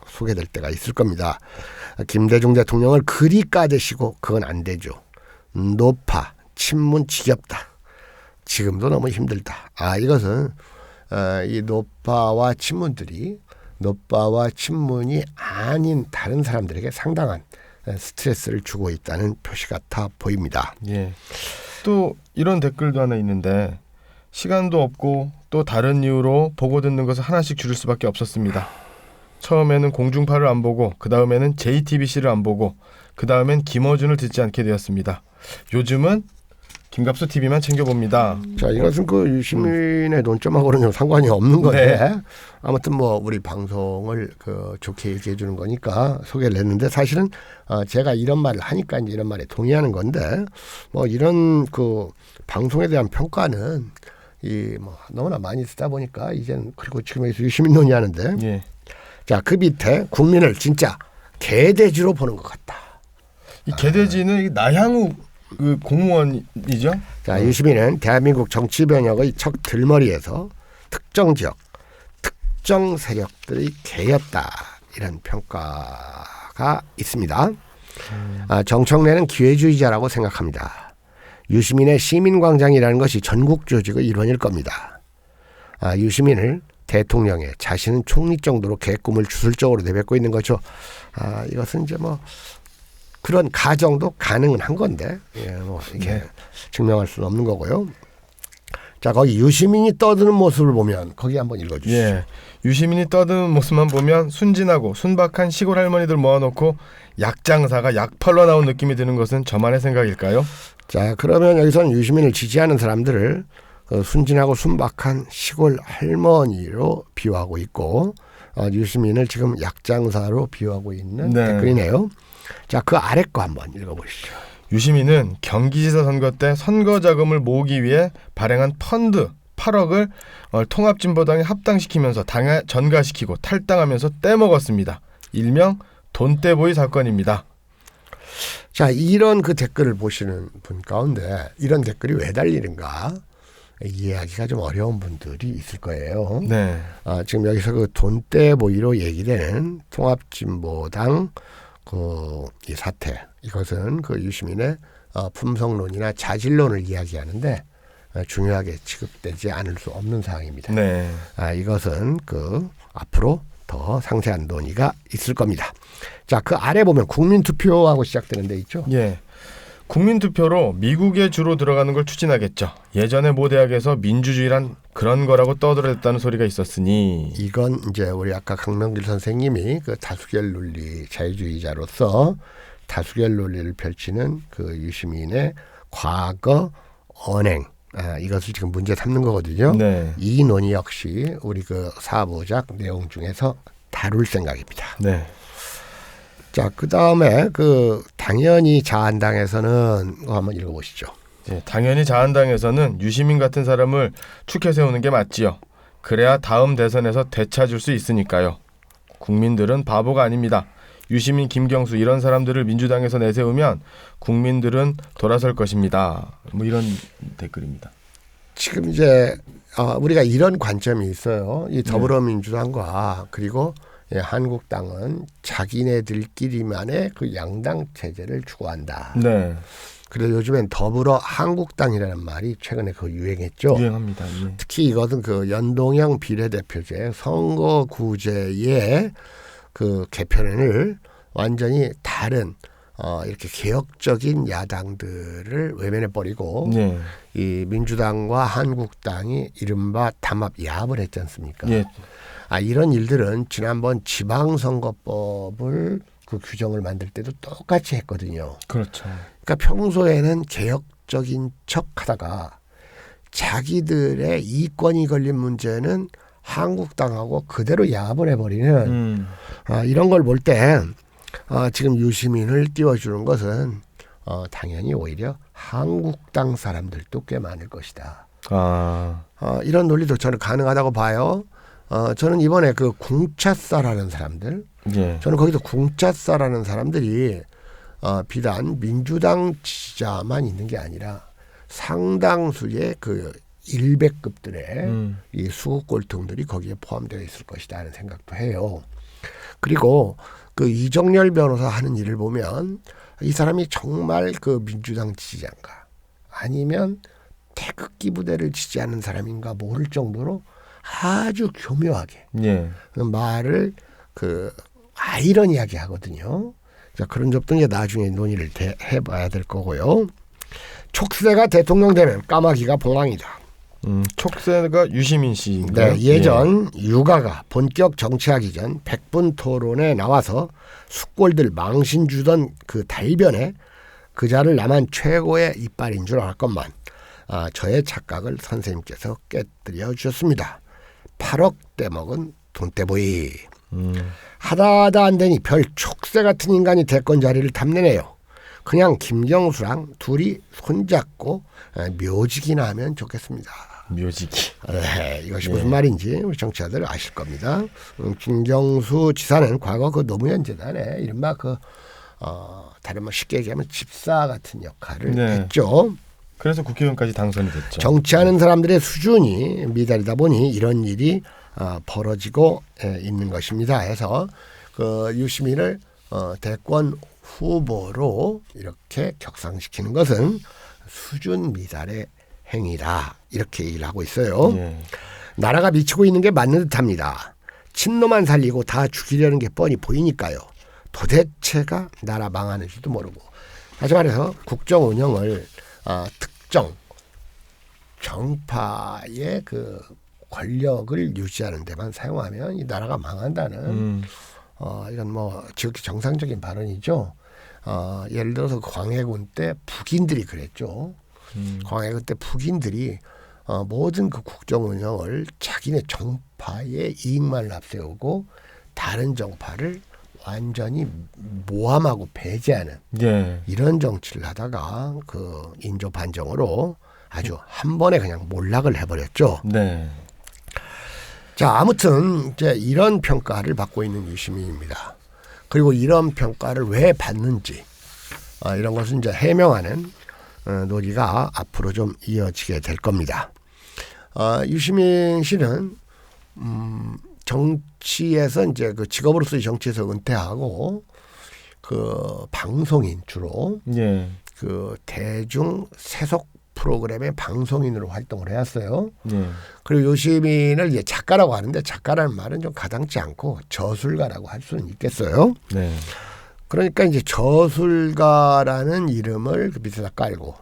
소개될 때가 있을 겁니다. 김대중 대통령을 그리 까대시고 그건 안 되죠. 노파, 친문 지겹다. 지금도 너무 힘들다. 이것은 이 노파와 친문들이 노파와 친문이 아닌 다른 사람들에게 상당한 스트레스를 주고 있다는 표시 같아 보입니다. 또 이런 댓글도 하나 있는데 시간도 없고 또 다른 이유로 보고 듣는 것을 하나씩 줄일 수밖에 없었습니다. 처음에는 공중파를 안 보고 그 다음에는 JTBC를 안 보고 그 다음엔 김어준을 듣지 않게 되었습니다. 요즘은 김갑수 TV만 챙겨봅니다. 자, 이것은 그 유시민의 논점하고는 상관이 없는 건데 아무튼 뭐 우리 방송을 그 좋게 얘기해 주는 거니까 소개를 했는데 사실은 제가 이런 말을 하니까 이제 이런 말에 동의하는 건데 뭐 이런 그 방송에 대한 평가는 이 뭐 너무나 많이 쓰다 보니까 이제는 그리고 지금 여기서 유시민 논의하는데 자, 그 밑에 국민을 진짜 개돼지로 보는 것 같다. 이 개돼지는 나향우 그 공무원이죠. 자, 유시민은 대한민국 정치 변혁의 척 들머리에서 특정 지역, 특정 세력들의 개였다. 이런 평가가 있습니다. 정청래는 기회주의자라고 생각합니다. 유시민의 시민광장이라는 것이 전국 조직의 일원일 겁니다. 유시민을 대통령에 자신은 총리 정도로 계꿈을 주술적으로 내뱉고 있는 거죠. 이것은 이제 뭐 그런 가정도 가능은 한 건데 뭐 이게 증명할 수는 없는 거고요. 자, 거기 유시민이 떠드는 모습을 보면 거기 한번 읽어주시죠. 예, 유시민이 떠드는 모습만 보면 순진하고 순박한 시골 할머니들 모아놓고 약장사가 약 팔러 나온 느낌이 드는 것은 저만의 생각일까요? 자, 그러면 여기서는 유시민을 지지하는 사람들을 순진하고 순박한 시골 할머니로 비유하고 있고 유시민을 지금 약장사로 비유하고 있는 댓글이네요. 자, 그 아래 거 한번 읽어보시죠. 유시민은 경기지사 선거 때 선거 자금을 모으기 위해 발행한 펀드 8억을 통합진보당에 합당시키면서 당에 전가시키고 탈당하면서 떼먹었습니다. 일명 돈떼보이 사건입니다. 자, 이런 그 댓글을 보시는 분 가운데 이런 댓글이 왜 달리는가 이해하기가 좀 어려운 분들이 있을 거예요. 네. 지금 여기서 그 돈떼보이로 얘기되는 통합진보당 이 사태, 이것은 그 유시민의 품성론이나 자질론을 이야기하는데 중요하게 취급되지 않을 수 없는 사항입니다. 네. 이것은 그 앞으로 더 상세한 논의가 있을 겁니다. 자, 그 아래 보면 국민투표하고 시작되는 데 있죠. 예. 국민투표로 미국에 주로 들어가는 걸 추진하겠죠. 예전에 모 대학에서 민주주의란 그런 거라고 떠들었다는 소리가 있었으니 이건 이제 우리 아까 강명길 선생님이 그 다수결 논리 자유주의자로서 다수결 논리를 펼치는 그 유시민의 과거 언행 이것을 지금 문제 삼는 거거든요. 네. 이 논의 역시 우리 그 4부작 내용 중에서 다룰 생각입니다. 네. 자, 그 다음에 그 당연히 자한당에서는 한번 읽어보시죠. 네, 당연히 자한당에서는 유시민 같은 사람을 축해 세우는 게 맞지요. 그래야 다음 대선에서 되찾을 수 있으니까요. 국민들은 바보가 아닙니다. 유시민, 김경수 이런 사람들을 민주당에서 내세우면 국민들은 돌아설 것입니다. 뭐 이런 댓글입니다. 지금 이제 우리가 이런 관점이 있어요. 이 더불어민주당과 그리고 한국당은 자기네들끼리만의 그 양당 체제를 추구한다. 네. 그래서 요즘엔 더불어 한국당이라는 말이 최근에 그 유행했죠. 유행합니다. 예. 특히 이것은 그 연동형 비례대표제 선거구제의 그 개편을 완전히 다른 이렇게 개혁적인 야당들을 외면해 버리고 이 민주당과 한국당이 이른바 담합 야합을 했지 않습니까? 예. 이런 일들은 지난번 지방선거법을 그 규정을 만들 때도 똑같이 했거든요. 그렇죠. 그러니까 평소에는 개혁적인 척하다가 자기들의 이권이 걸린 문제는 한국당하고 그대로 야합을 해버리는 이런 걸 볼 때 지금 유시민을 띄워주는 것은 당연히 오히려 한국당 사람들도 꽤 많을 것이다. 이런 논리도 저는 가능하다고 봐요. 저는 이번에 그 궁차싸라는 사람들, 저는 거기서 궁차싸라는 사람들이 비단 민주당 지지자만 있는 게 아니라 상당수의 그 일배급들의 이 수구꼴통들이 거기에 포함되어 있을 것이다 하는 생각도 해요. 그리고 그 이정열 변호사 하는 일을 보면 이 사람이 정말 그 민주당 지지자인가 아니면 태극기 부대를 지지하는 사람인가 모를 정도로 아주 교묘하게 말을 그 아이러니하게 하거든요. 자, 그런 점도 이제 나중에 논의를 해봐야 될 거고요. 촉새가 대통령 되면 까마귀가 봉황이다. 촉새가 유시민 씨인가요? 네, 예전 유가가 본격 정치하기 전 100분 토론에 나와서 숙골들 망신 주던 그 달변에 그 자를 나만 최고의 이빨인 줄 알았건만 저의 착각을 선생님께서 깨뜨려 주셨습니다. 8억 떼먹은 돈떼보이. 하다 안 되니 별 촉새 같은 인간이 대권 자리를 탐내네요. 그냥 김경수랑 둘이 손잡고 묘직이나 하면 좋겠습니다. 묘직이. 네, 이것이 무슨 말인지 우리 정치자들 아실 겁니다. 김경수 지사는 과거 그 노무현 재단에 이른바 그 다른 말 쉽게 얘기하면 집사 같은 역할을 했죠. 그래서 국회의원까지 당선이 됐죠. 정치하는 사람들의 수준이 미달이다 보니 이런 일이 벌어지고 있는 것입니다. 해서 그 유시민을 대권 후보로 이렇게 격상시키는 것은 수준 미달의 행위다 이렇게 얘기를 하고 있어요. 나라가 미치고 있는 게 맞는 듯합니다. 친노만 살리고 다 죽이려는 게 뻔히 보이니까요. 도대체가 나라 망하는지도 모르고. 다시 말해서 국정 운영을 특정 정파의 그 권력을 유지하는 데만 사용하면 이 나라가 망한다는 이건 뭐 지극히 정상적인 발언이죠. 예를 들어서 광해군 때 북인들이 그랬죠. 광해군 때 북인들이 모든 그 국정 운영을 자기네 정파의 이익만을 앞세우고 다른 정파를 완전히 모함하고 배제하는 이런 정치를 하다가 그 인조 반정으로 아주 한 번에 그냥 몰락을 해버렸죠. 네. 자, 아무튼 이제 이런 평가를 받고 있는 유시민입니다. 그리고 이런 평가를 왜 받는지 이런 것은 이제 해명하는 논의가 앞으로 좀 이어지게 될 겁니다. 유시민 씨는 정치에서 이제 그 직업으로서의 정치에서 은퇴하고 그 방송인 주로 그 대중 세속 프로그램의 방송인으로 활동을 해왔어요. 그리고 유시민을 이제 작가라고 하는데 작가라는 말은 좀 가당치 않고 저술가라고 할 수는 있겠어요. 그러니까 이제 저술가라는 이름을 그 밑에다 깔고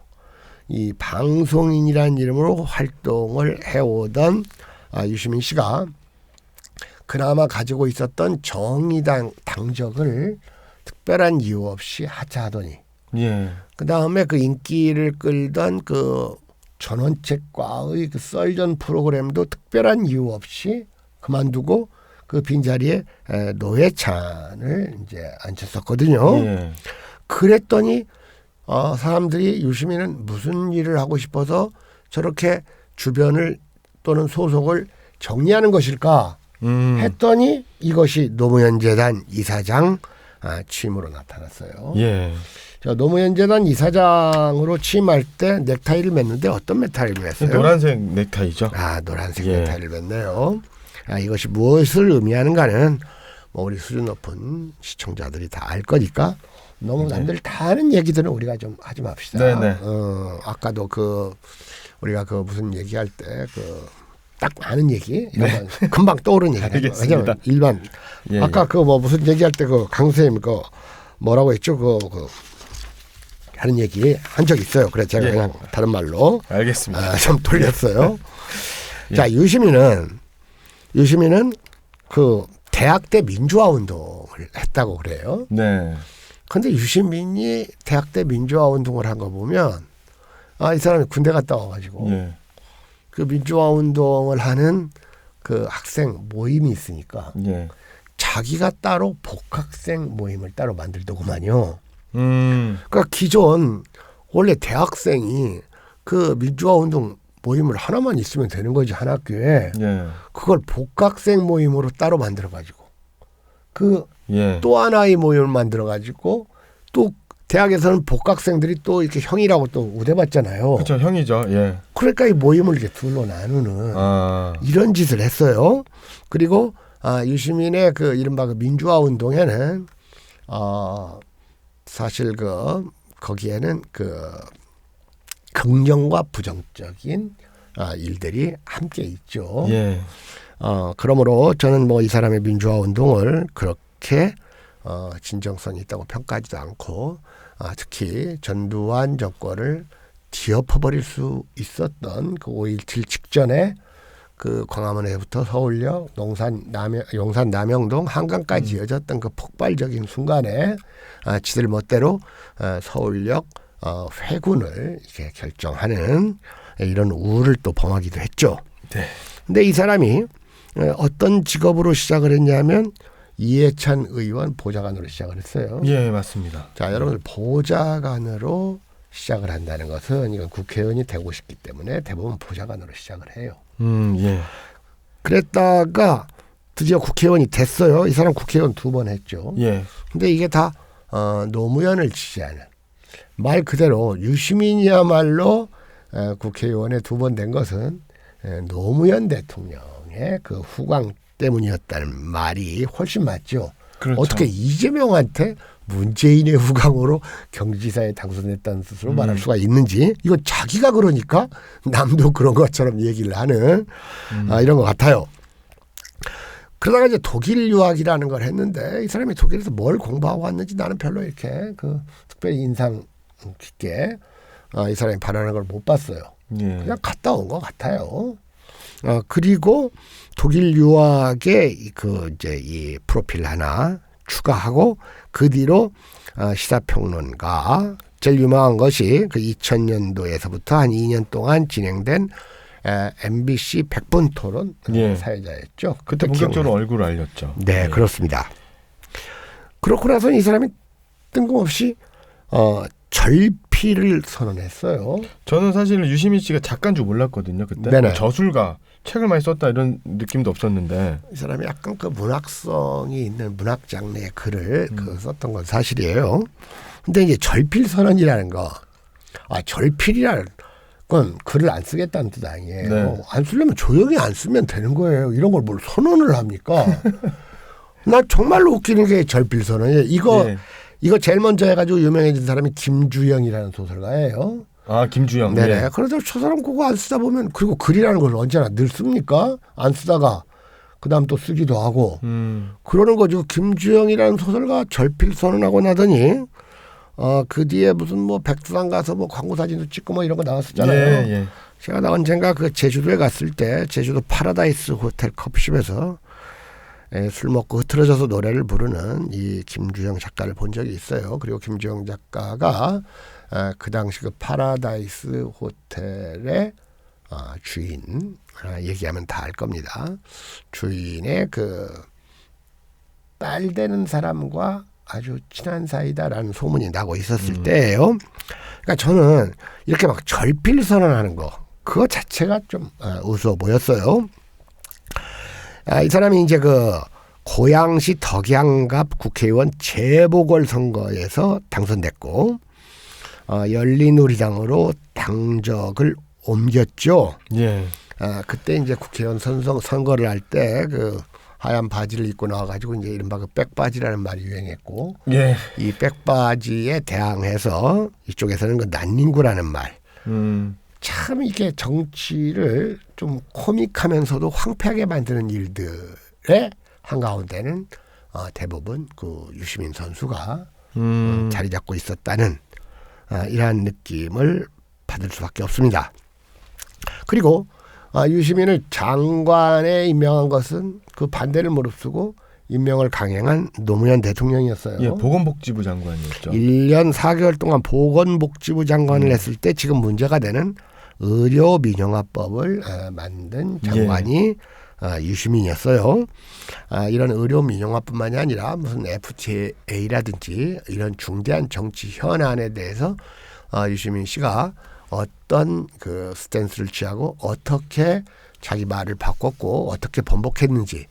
이 방송인이라는 이름으로 활동을 해오던 유시민 씨가 그나마 가지고 있었던 정의당 당적을 특별한 이유 없이 하차하더니 그 다음에 그 인기를 끌던 그 전원책과의 그 썰전 프로그램도 특별한 이유 없이 그만두고 그 빈자리에 노회찬을 이제 앉혔었거든요. 그랬더니 사람들이 유시민은 무슨 일을 하고 싶어서 저렇게 주변을 또는 소속을 정리하는 것일까 했더니 이것이 노무현재단 이사장 취임으로 나타났어요. 노무현재단 이사장으로 취임할 때 넥타이를 맸는데 어떤 넥타이를 맸어요? 노란색 넥타이죠. 노란색 넥타이를 맸네요. 이것이 무엇을 의미하는가는 뭐 우리 수준 높은 시청자들이 다 알 거니까 너무 남들 다 아는 얘기들은 우리가 좀 하지 맙시다. 아까도 그 우리가 그 무슨 얘기할 때 그 딱 아는 얘기 이런 건 금방 떠오르는 얘기예요. 왜냐면 일반 아까 그 뭐 무슨 얘기할 때 그 강 선생님 그 뭐라고 했죠? 그 하는 얘기 한 적 있어요. 그래서 제가 그냥 다른 말로 알겠습니다. 좀 돌렸어요. 자, 유시민은 그 대학 때 민주화 운동을 했다고 그래요. 그런데 유시민이 대학 때 민주화 운동을 한 거 보면 이 사람이 군대 갔다 와가지고 그 민주화 운동을 하는 그 학생 모임이 있으니까 자기가 따로 복학생 모임을 따로 만들더구만요. 그러니까 기존 원래 대학생이 그 민주화 운동 모임을 하나만 있으면 되는 거지 한 학교에 그걸 복학생 모임으로 따로 만들어가지고 그 또 하나의 모임을 만들어가지고 또 대학에서는 복학생들이 또 이렇게 형이라고 또 우대받잖아요. 그렇죠, 형이죠. 그러니까 이 모임을 이렇게 둘로 나누는 이런 짓을 했어요. 그리고 유시민의 그 이른바 그 민주화 운동에는 사실 그 거기에는 그 긍정과 부정적인 일들이 함께 있죠. 그러므로 저는 뭐 이 사람의 민주화 운동을 그렇게 진정성이 있다고 평가하지도 않고 특히 전두환 정권을 뒤엎어버릴 수 있었던 그 5.17 직전에 그 광화문에부터 서울역, 용산 남영동, 한강까지 이어졌던 그 폭발적인 순간에 지들 멋대로 서울역 회군을 이렇게 결정하는 이런 우를 또 범하기도 했죠. 근데 이 사람이 어떤 직업으로 시작을 했냐면 이해찬 의원 보좌관으로 시작을 했어요. 맞습니다. 자, 여러분들 보좌관으로 시작을 한다는 것은 이건 국회의원이 되고 싶기 때문에 대부분 보좌관으로 시작을 해요. 그랬다가 드디어 국회의원이 됐어요. 이 사람 국회의원 2번 했죠. 근데 이게 다 노무현을 지지하는 말 그대로 유시민이야말로 국회의원에 2번 된 것은 노무현 대통령의 그 후광 때문이었다는 말이 훨씬 맞죠. 그렇죠. 어떻게 이재명한테 문재인의 후광으로 경기지사에 당선됐다는 뜻으로 말할 수가 있는지 이거 자기가 그러니까 남도 그런 것처럼 얘기를 하는 이런 것 같아요. 그러다가 이제 독일 유학이라는 걸 했는데 이 사람이 독일에서 뭘 공부하고 왔는지 나는 별로 이렇게 특별히 인상 깊게 이 사람이 발언한 걸 못 봤어요. 그냥 갔다 온 것 같아요. 그리고 독일 유학에 이제 이 프로필 하나 추가하고 그 뒤로 시사평론가 제일 유명한 것이 그 2000년도에서부터 한 2년 동안 진행된 MBC 100분 토론 사회자였죠. 그때 본격적으로 얼굴을 알렸죠. 네, 그렇습니다. 그렇고 나서 이 사람이 뜬금없이 절필을 선언했어요. 저는 사실 유시민 씨가 작가인 줄 몰랐거든요. 그때 뭐 저술가 책을 많이 썼다 이런 느낌도 없었는데 이 사람이 약간 그 문학성이 있는 문학 장르의 글을 썼던 건 사실이에요. 근데 이제 절필 선언이라는 거, 절필이라는 건 글을 안 쓰겠다는 뜻 아니에요. 네. 안 쓰려면 조용히 안 쓰면 되는 거예요. 이런 걸 뭘 선언을 합니까? 나 정말로 웃기는 게 절필 선언이에요. 이거 제일 먼저 해가지고 유명해진 사람이 김주영이라는 소설가예요. 김주영. 네네. 그래서 저 사람 그거 안 쓰다 보면 그리고 글이라는 걸 언제나 늘 씁니까? 안 쓰다가 그다음 또 쓰기도 하고 그러는 거죠. 김주영이라는 소설가 절필 선언하고 나더니 그 뒤에 무슨 뭐 백두산 가서 뭐 광고 사진도 찍고 뭐 이런 거 나왔었잖아요. 제가 나 언젠가 그 제주도에 갔을 때 제주도 파라다이스 호텔 커피숍에서 술 먹고 흐트러져서 노래를 부르는 이 김주영 작가를 본 적이 있어요. 그리고 김주영 작가가 그 당시 그 파라다이스 호텔의 주인, 얘기하면 다 알 겁니다. 주인의 그 딸 되는 사람과 아주 친한 사이다라는 소문이 나고 있었을 때예요. 그러니까 저는 이렇게 막 절필 선언하는 거 그거 자체가 좀 우스워 보였어요. 이 사람이 이제 그 고양시 덕양갑 국회의원 재보궐선거에서 당선됐고 열린우리당으로 당적을 옮겼죠. 그때 이제 국회의원 선거를 할 때 그 하얀 바지를 입고 나와가지고 이제 이른바 그 백바지라는 말이 유행했고 이 백바지에 대항해서 이쪽에서는 그 난닝구라는 말. 참 이게 정치를 좀 코믹하면서도 황폐하게 만드는 일들의 한가운데는 대부분 그 유시민 선수가 자리 잡고 있었다는 이러한 느낌을 받을 수밖에 없습니다. 그리고 유시민을 장관에 임명한 것은 그 반대를 무릅쓰고 임명을 강행한 노무현 대통령이었어요. 보건복지부 장관이었죠. 1년 4개월 동안 보건복지부 장관을 했을 때 지금 문제가 되는 의료민영화법을 만든 장관이 유시민이었어요. 이런 의료민영화뿐만이 아니라 무슨 FTA라든지 이런 중대한 정치 현안에 대해서 유시민 씨가 어떤 그 스탠스를 취하고 어떻게 자기 말을 바꿨고 어떻게 번복했는지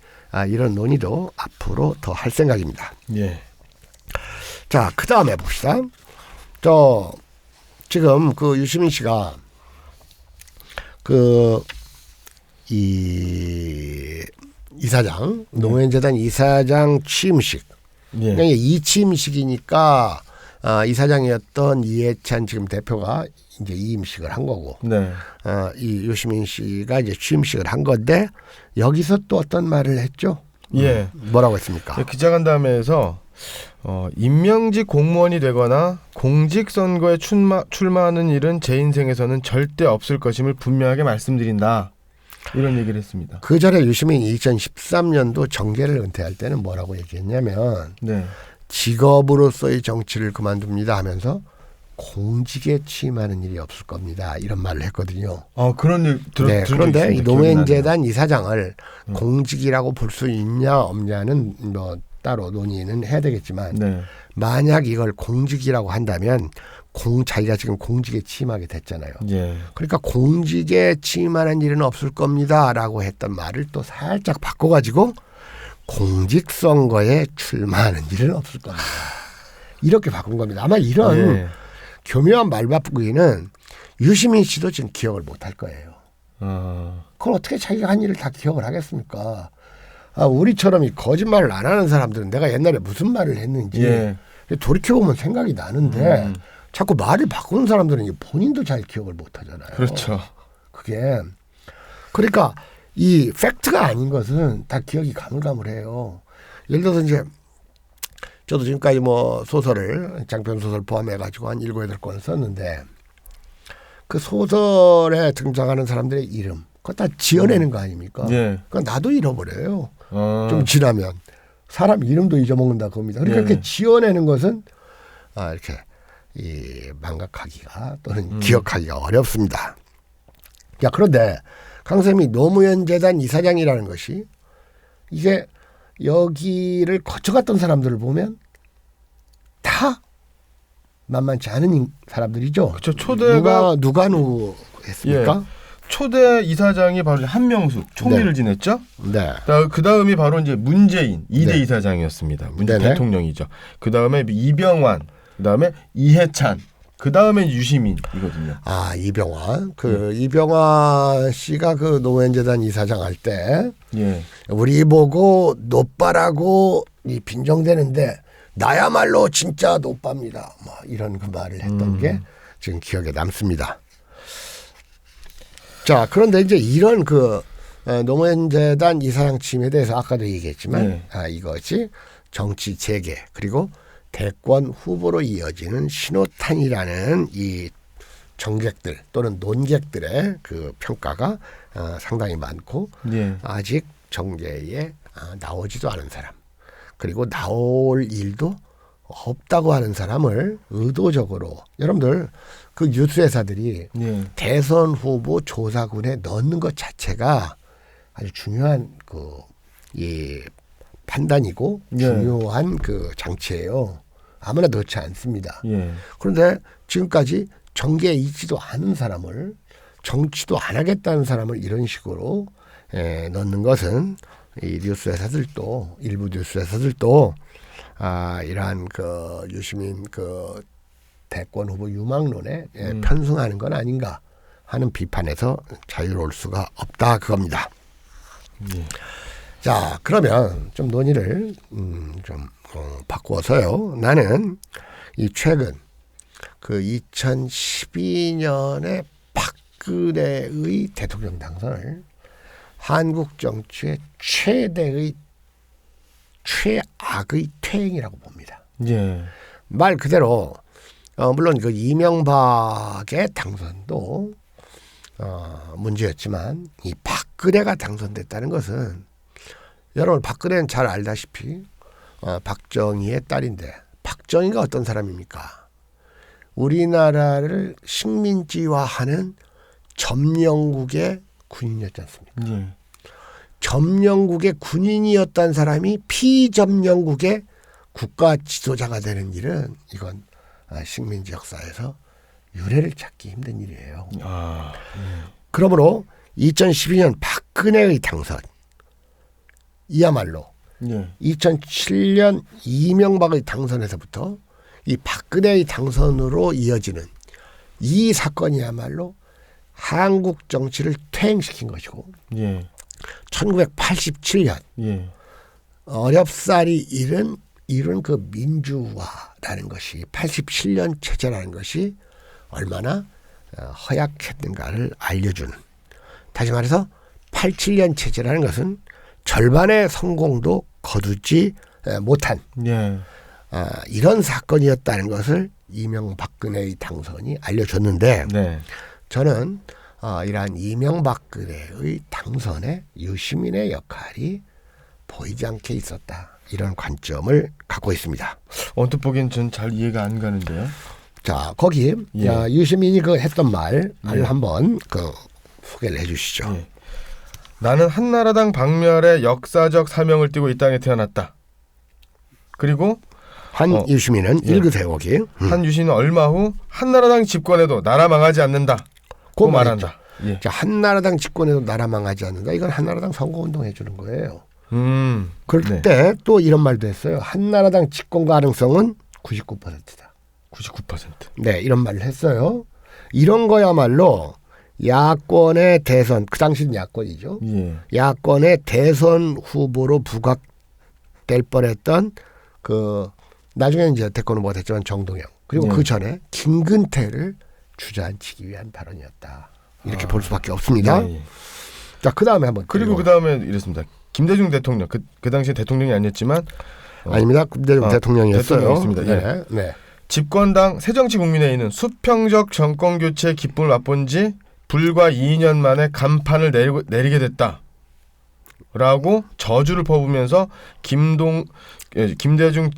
이런 논의도 앞으로 더 할 생각입니다. 자, 그 다음에 봅시다. 지금 그 유시민 씨가 그 이사장 노무현재단 이사장 취임식 그냥 이 취임식이니까 이사장이었던 이해찬 지금 대표가 이제 이임식을 한 거고 이 유시민 씨가 이제 취임식을 한 건데 여기서 또 어떤 말을 했죠? 뭐라고 했습니까? 기자간담회에서 임명직 공무원이 되거나 공직선거에 출마하는 일은 제 인생에서는 절대 없을 것임을 분명하게 말씀드린다. 이런 얘기를 했습니다. 그 전에 유시민이 2013년도 정계를 은퇴할 때는 뭐라고 얘기했냐면 직업으로서의 정치를 그만둡니다 하면서 공직에 취임하는 일이 없을 겁니다. 이런 말을 했거든요. 그런 일 그런데 이 노무현재단 이사장을 공직이라고 볼 수 있냐 없냐는 뭐 따로 논의는 해야 되겠지만 만약 이걸 공직이라고 한다면 자기가 지금 공직에 취임하게 됐잖아요. 그러니까 공직에 취임하는 일은 없을 겁니다라고 했던 말을 또 살짝 바꿔가지고 공직선거에 출마하는 일은 없을 겁니다. 이렇게 바꾼 겁니다. 아마 이런 교묘한 말바꾸기는 유시민 씨도 지금 기억을 못할 거예요. 그걸 어떻게 자기가 한 일을 다 기억을 하겠습니까? 우리처럼 이 거짓말을 안 하는 사람들은 내가 옛날에 무슨 말을 했는지 예. 돌이켜보면 생각이 나는데 자꾸 말을 바꾸는 사람들은 본인도 잘 기억을 못 하잖아요. 그렇죠. 그게 그러니까 이 팩트가 아닌 것은 다 기억이 가물가물해요. 예를 들어서 이제 저도 지금까지 뭐 소설을 장편 소설 포함해가지고 한 7, 8권 썼는데 그 소설에 등장하는 사람들의 이름 그거 다 지어내는 거 아닙니까? 예. 그러니까 나도 잃어버려요. 좀 지나면 사람 이름도 잊어먹는다 그겁니다. 그러니까 이렇게 지어내는 것은 이렇게 이 망각하기가 또는 기억하기가 어렵습니다. 야 그런데 강쌤이 노무현 재단 이사장이라는 것이 이게 여기를 거쳐갔던 사람들을 보면 다 만만치 않은 사람들이죠. 그렇죠. 초대가 누가 했습니까? 예. 초대 이사장이 바로 한명숙 총리를 지냈죠. 네. 그 다음이 바로 이제 문재인 2대 네. 이사장이었습니다. 문재인 대통령이죠. 그 다음에 이병환, 그 다음에 이해찬, 그 다음에 유시민이거든요. 이병환. 이병환 씨가 그 노무현재단 이사장 할 때 우리 보고 노빠라고 빈정대는데 나야말로 진짜 노빠입니다. 뭐 이런 그 말을 했던 게 지금 기억에 남습니다. 자, 그런데 이제 이런 노무현재단 이사장 취임에 대해서 아까도 얘기했지만 이것이 정치 재개 그리고 대권 후보로 이어지는 신호탄이라는 이 정객들 또는 논객들의 그 평가가 상당히 많고 아직 정계에 나오지도 않은 사람 그리고 나올 일도 없다고 하는 사람을 의도적으로 여러분들 그 뉴스회사들이 대선 후보 조사군에 넣는 것 자체가 아주 중요한 이 판단이고 중요한 그 장치예요. 아무나 넣지 않습니다. 그런데 지금까지 정계에 있지도 않은 사람을 정치도 안 하겠다는 사람을 이런 식으로 넣는 것은 이 뉴스회사들도 일부 뉴스회사들도 이러한 그 유시민 그 대권 후보 유망론에 편승하는 건 아닌가 하는 비판에서 자유로울 수가 없다 그겁니다. 자 그러면 좀 논의를 좀 바꾸어서요. 나는 이 최근 그 2012년에 박근혜의 대통령 당선을 한국 정치의 최대의 최악의 퇴행이라고 봅니다. 말 그대로 물론 그 이명박의 당선도 문제였지만 이 박근혜가 당선됐다는 것은 여러분 박근혜는 잘 알다시피 박정희의 딸인데 박정희가 어떤 사람입니까? 우리나라를 식민지화하는 점령국의 군인이었지 않습니까? 점령국의 군인이었던 사람이 피점령국의 국가 지도자가 되는 일은 이건 식민지 역사에서 유례를 찾기 힘든 일이에요. 그러므로 2012년 박근혜의 당선 이야말로 2007년 이명박의 당선에서부터 이 박근혜의 당선으로 이어지는 이 사건이야말로 한국 정치를 퇴행시킨 것이고 1987년 어렵사리 이룬 그 민주화라는 것이 87년 체제라는 것이 얼마나 허약했는가를 알려주는 다시 말해서 87년 체제라는 것은 절반의 성공도 거두지 못한 이런 사건이었다는 것을 이명박근혜의 당선이 알려줬는데 저는 이러한 이명박근혜의 당선에 유시민의 역할이 보이지 않게 있었다. 이런 관점을 갖고 있습니다. 언뜻 보기엔 전 잘 이해가 안 가는데요. 자, 거기 유시민이 그 했던 말을 한번 소개를 해 주시죠. 나는 한나라당 박멸의 역사적 사명을 띠고 이 땅에 태어났다. 그리고 한유시민은 읽으세요 거기. 한유시민은 얼마 후 한나라당 집권해도 나라 망하지 않는다. 고 말한다. 자, 한나라당 집권해도 나라 망하지 않는다. 이건 한나라당 선거운동 해주는 거예요. 그럴 때 또 이런 말도 했어요. 한나라당 집권 가능성은 99%다. 99%. 네, 이런 말을 했어요. 이런 거야말로 야권의 대선, 그 당시는 야권이죠. 예. 야권의 대선 후보로 부각될 뻔했던 그 나중에 이제 대권 후보가 됐지만 정동영, 그리고 그 전에 김근태를 주저앉히기 위한 발언이었다. 이렇게 볼 수밖에 없습니다. 자, 그 다음에 한번. 그리고 그 다음에 이랬습니다. 김대중 대통령, 그 당시 대통령이 아니었지만 아닙니다. 김대중 대통령이었어요. 대통령이었습니다. 예. 네. 집권당 새정치국민회의는 수평적 정권 교체 기쁨을 맛본 지 불과 2년 만에 간판을 내리게 됐다. 라고 저주를 퍼부면서 김대중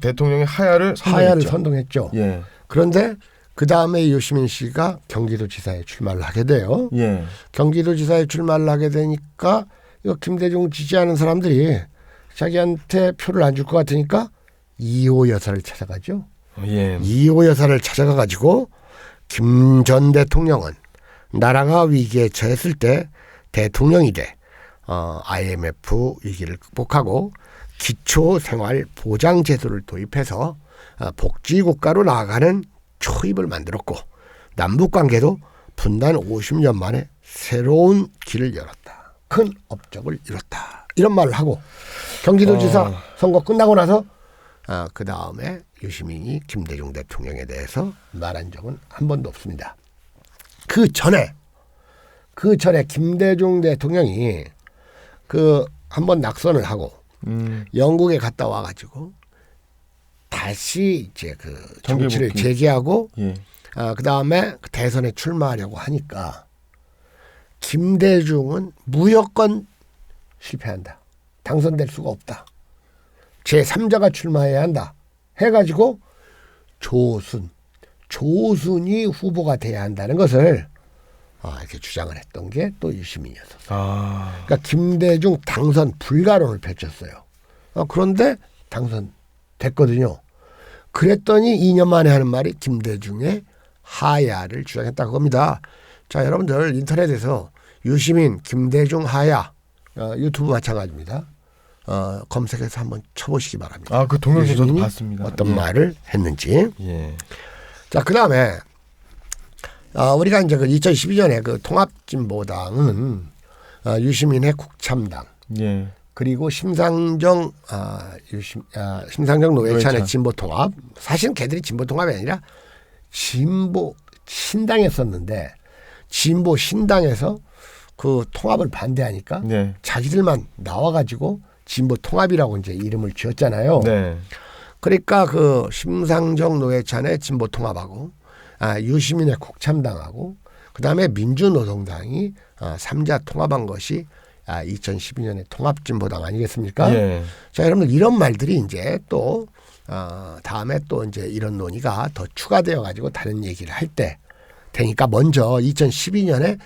대통령의 하야를 선동했죠. 예. 그런데 그 다음에 유시민 씨가 경기도지사에 출마를 하게 돼요. 예. 경기도지사에 출마를 하게 되니까 이거 김대중 지지하는 사람들이 자기한테 표를 안 줄 것 같으니까 이호 여사를 찾아가죠. 예. 이호 여사를 찾아가 가지고 김 전 대통령은 나라가 위기에 처했을 때 대통령이 돼 IMF 위기를 극복하고 기초생활보장제도를 도입해서 복지국가로 나아가는 초입을 만들었고 남북관계도 분단 50년 만에 새로운 길을 열었다. 큰 업적을 이뤘다. 이런 말을 하고 경기도지사 선거 끝나고 나서 그 다음에 유시민이 김대중 대통령에 대해서 말한 적은 한 번도 없습니다. 그 전에 김대중 대통령이 한 번 낙선을 하고 영국에 갔다 와가지고 다시 이제 그 정치를 재개하고 그 다음에 대선에 출마하려고 하니까 김대중은 무조건 실패한다. 당선될 수가 없다. 제3자가 출마해야 한다. 해가지고 조순이 후보가 돼야 한다는 것을 이렇게 주장을 했던 게 또 유시민이었어요. 그러니까 김대중 당선 불가론을 펼쳤어요. 그런데 당선됐거든요. 그랬더니 2년 만에 하는 말이 김대중의 하야를 주장했다 그겁니다. 자, 여러분들 인터넷에서 유시민, 김대중 하야 유튜브 마찬가지입니다. 검색해서 한번 쳐보시기 바랍니다. 그 동영상 저도 봤습니다. 어떤 말을 했는지. 자, 그 다음에 우리가 이제 그 2012년에 그 통합진보당은 유시민의 국참당, 그리고 심상정 노회찬의 진보통합. 사실은 걔들이 진보통합이 아니라 진보 신당했었는데 진보 신당에서 그 통합을 반대하니까 자기들만 나와가지고 진보통합이라고 이제 이름을 지었잖아요. 그러니까 그 심상정 노회찬의 진보통합하고 유시민의 국참당하고 그다음에 민주노동당이 3자 통합한 것이 2012년에 통합진보당 아니겠습니까? 자, 여러분들 이런 말들이 이제 또 다음에 또 이제 이런 논의가 더 추가되어 가지고 다른 얘기를 할 때 되니까 먼저 2012년에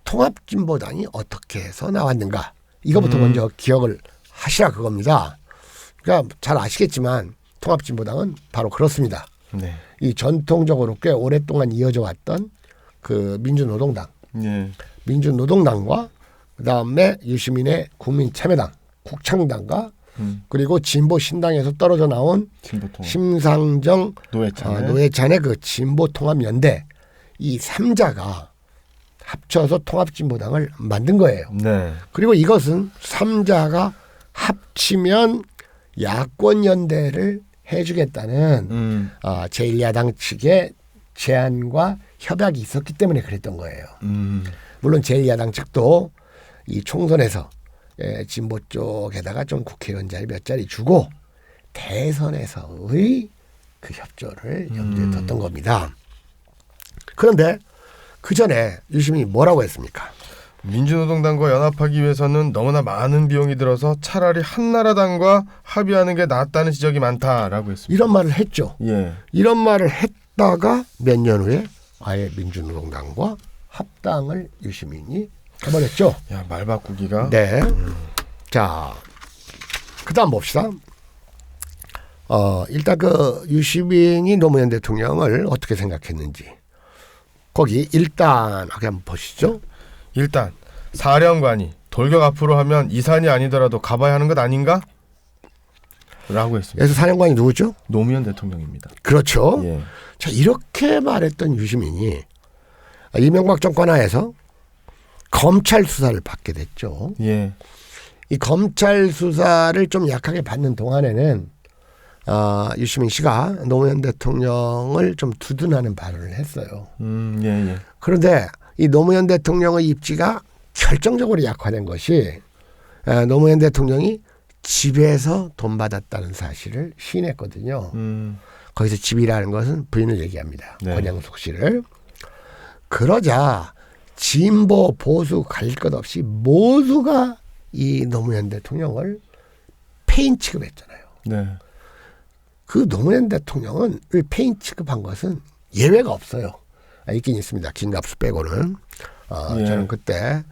통합진보당이 어떻게 해서 나왔는가 이거부터 먼저 기억을 하시라 그겁니다. 그러니까 잘 아시겠지만 통합진보당은 바로 그렇습니다. 이 전통적으로 꽤 오랫동안 이어져 왔던 그 민주노동당, 민주노동당과 그다음에 유시민의 국민참여당, 국창당과 그리고 진보신당에서 떨어져 나온 심상정 노회찬의 그 진보통합연대 이 3자가 합쳐서 통합진보당을 만든 거예요. 그리고 이것은 3자가 합치면 야권연대를 해주겠다는 제1야당 측의 제안과 협약이 있었기 때문에 그랬던 거예요. 물론 제1야당 측도 이 총선에서 진보 쪽에다가 좀 국회의원 자리 몇 자리 주고 대선에서의 그 협조를 염두에 뒀던 겁니다. 그런데 그 전에 유시민이 뭐라고 했습니까? 민주노동당과 연합하기 위해서는 너무나 많은 비용이 들어서 차라리 한나라당과 합의하는 게 낫다는 지적이 많다라고 했습니다. 이런 말을 했죠. 이런 말을 했다가 몇 년 후에 아예 민주노동당과 합당을 유시민이 해버렸죠. 야, 말 바꾸기가. 네. 자, 그다음 봅시다. 일단 그 유시민이 노무현 대통령을 어떻게 생각했는지 거기 일단하게 한번 보시죠. 일단 사령관이 돌격 앞으로 하면 이산이 아니더라도 가봐야 하는 것 아닌가? 라고 했습니다. 그래서 사령관이 누구죠? 노무현 대통령입니다. 그렇죠. 자, 이렇게 말했던 유시민이 이명박 정권 하에서 검찰 수사를 받게 됐죠. 예. 이 검찰 수사를 좀 약하게 받는 동안에는 유시민 씨가 노무현 대통령을 좀 두둔하는 발언을 했어요. 예. 그런데 이 노무현 대통령의 입지가 결정적으로 약화된 것이 노무현 대통령이 집에서 돈 받았다는 사실을 시인했거든요. 거기서 집이라는 것은 부인을 얘기합니다. 네. 권양숙 씨를. 그러자 진보 보수 가릴 것 없이 모두가 이 노무현 대통령을 폐인 취급했잖아요. 네. 그 노무현 대통령은 폐인 취급한 것은 예외가 없어요. 있긴 있습니다. 김갑수 빼고는. 예. 저는 그때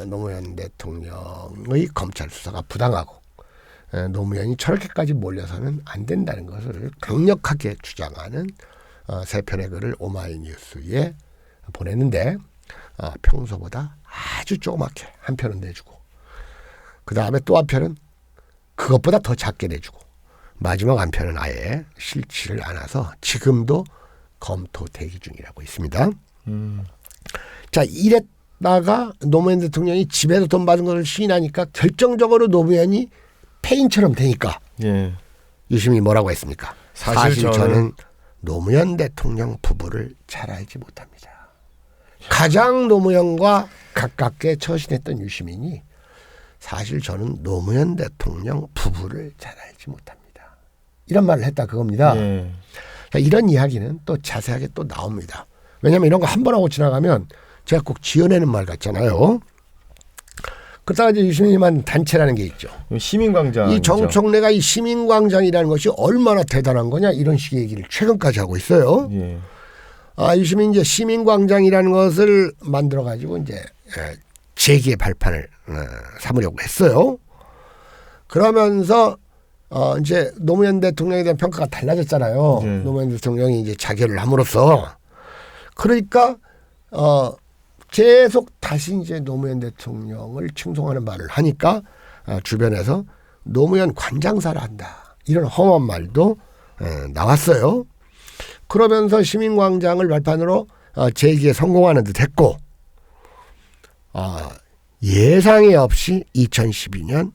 노무현 대통령의 검찰 수사가 부당하고 노무현이 저렇게까지 몰려서는 안 된다는 것을 강력하게 주장하는 세 편의 글을 오마이뉴스에 보냈는데 평소보다 아주 조그맣게 한 편은 내주고 그 다음에 또 한 편은 그것보다 더 작게 내주고 마지막 한 편은 아예 실지를 않아서 지금도 검토 대기 중이라고 있습니다. 자, 이랬다가 노무현 대통령이 집에서 돈 받은 것을 시인하니까 결정적으로 노무현이 폐인처럼 되니까 예. 유시민이 뭐라고 했습니까? 사실 저는 노무현 대통령 부부를 잘 알지 못합니다. 가장 노무현과 가깝게 처신했던 유시민이 사실 저는 노무현 대통령 부부를 잘 알지 못합니다. 이런 말을 했다 그겁니다. 예. 자, 이런 이야기는 또 자세하게 또 나옵니다. 왜냐하면 이런 거 한 번 하고 지나가면 제가 꼭 지어내는 말 같잖아요. 그러다가 이제 유시민이만 단체라는 게 있죠. 시민광장. 이 정청래가 이 시민광장이라는 것이 얼마나 대단한 거냐 이런 식의 얘기를 최근까지 하고 있어요. 예. 유시민 이제 시민광장이라는 것을 만들어 가지고 이제 재기의 발판을 삼으려고 했어요. 그러면서 이제 노무현 대통령에 대한 평가가 달라졌잖아요. 예. 노무현 대통령이 이제 자결을 함으로써 그러니까 계속 다시 이제 노무현 대통령을 칭송하는 말을 하니까 주변에서 노무현 관장사를 한다. 이런 험한 말도 나왔어요. 그러면서 시민광장을 발판으로 재기에 성공하는 듯 했고 예상이 없이 2012년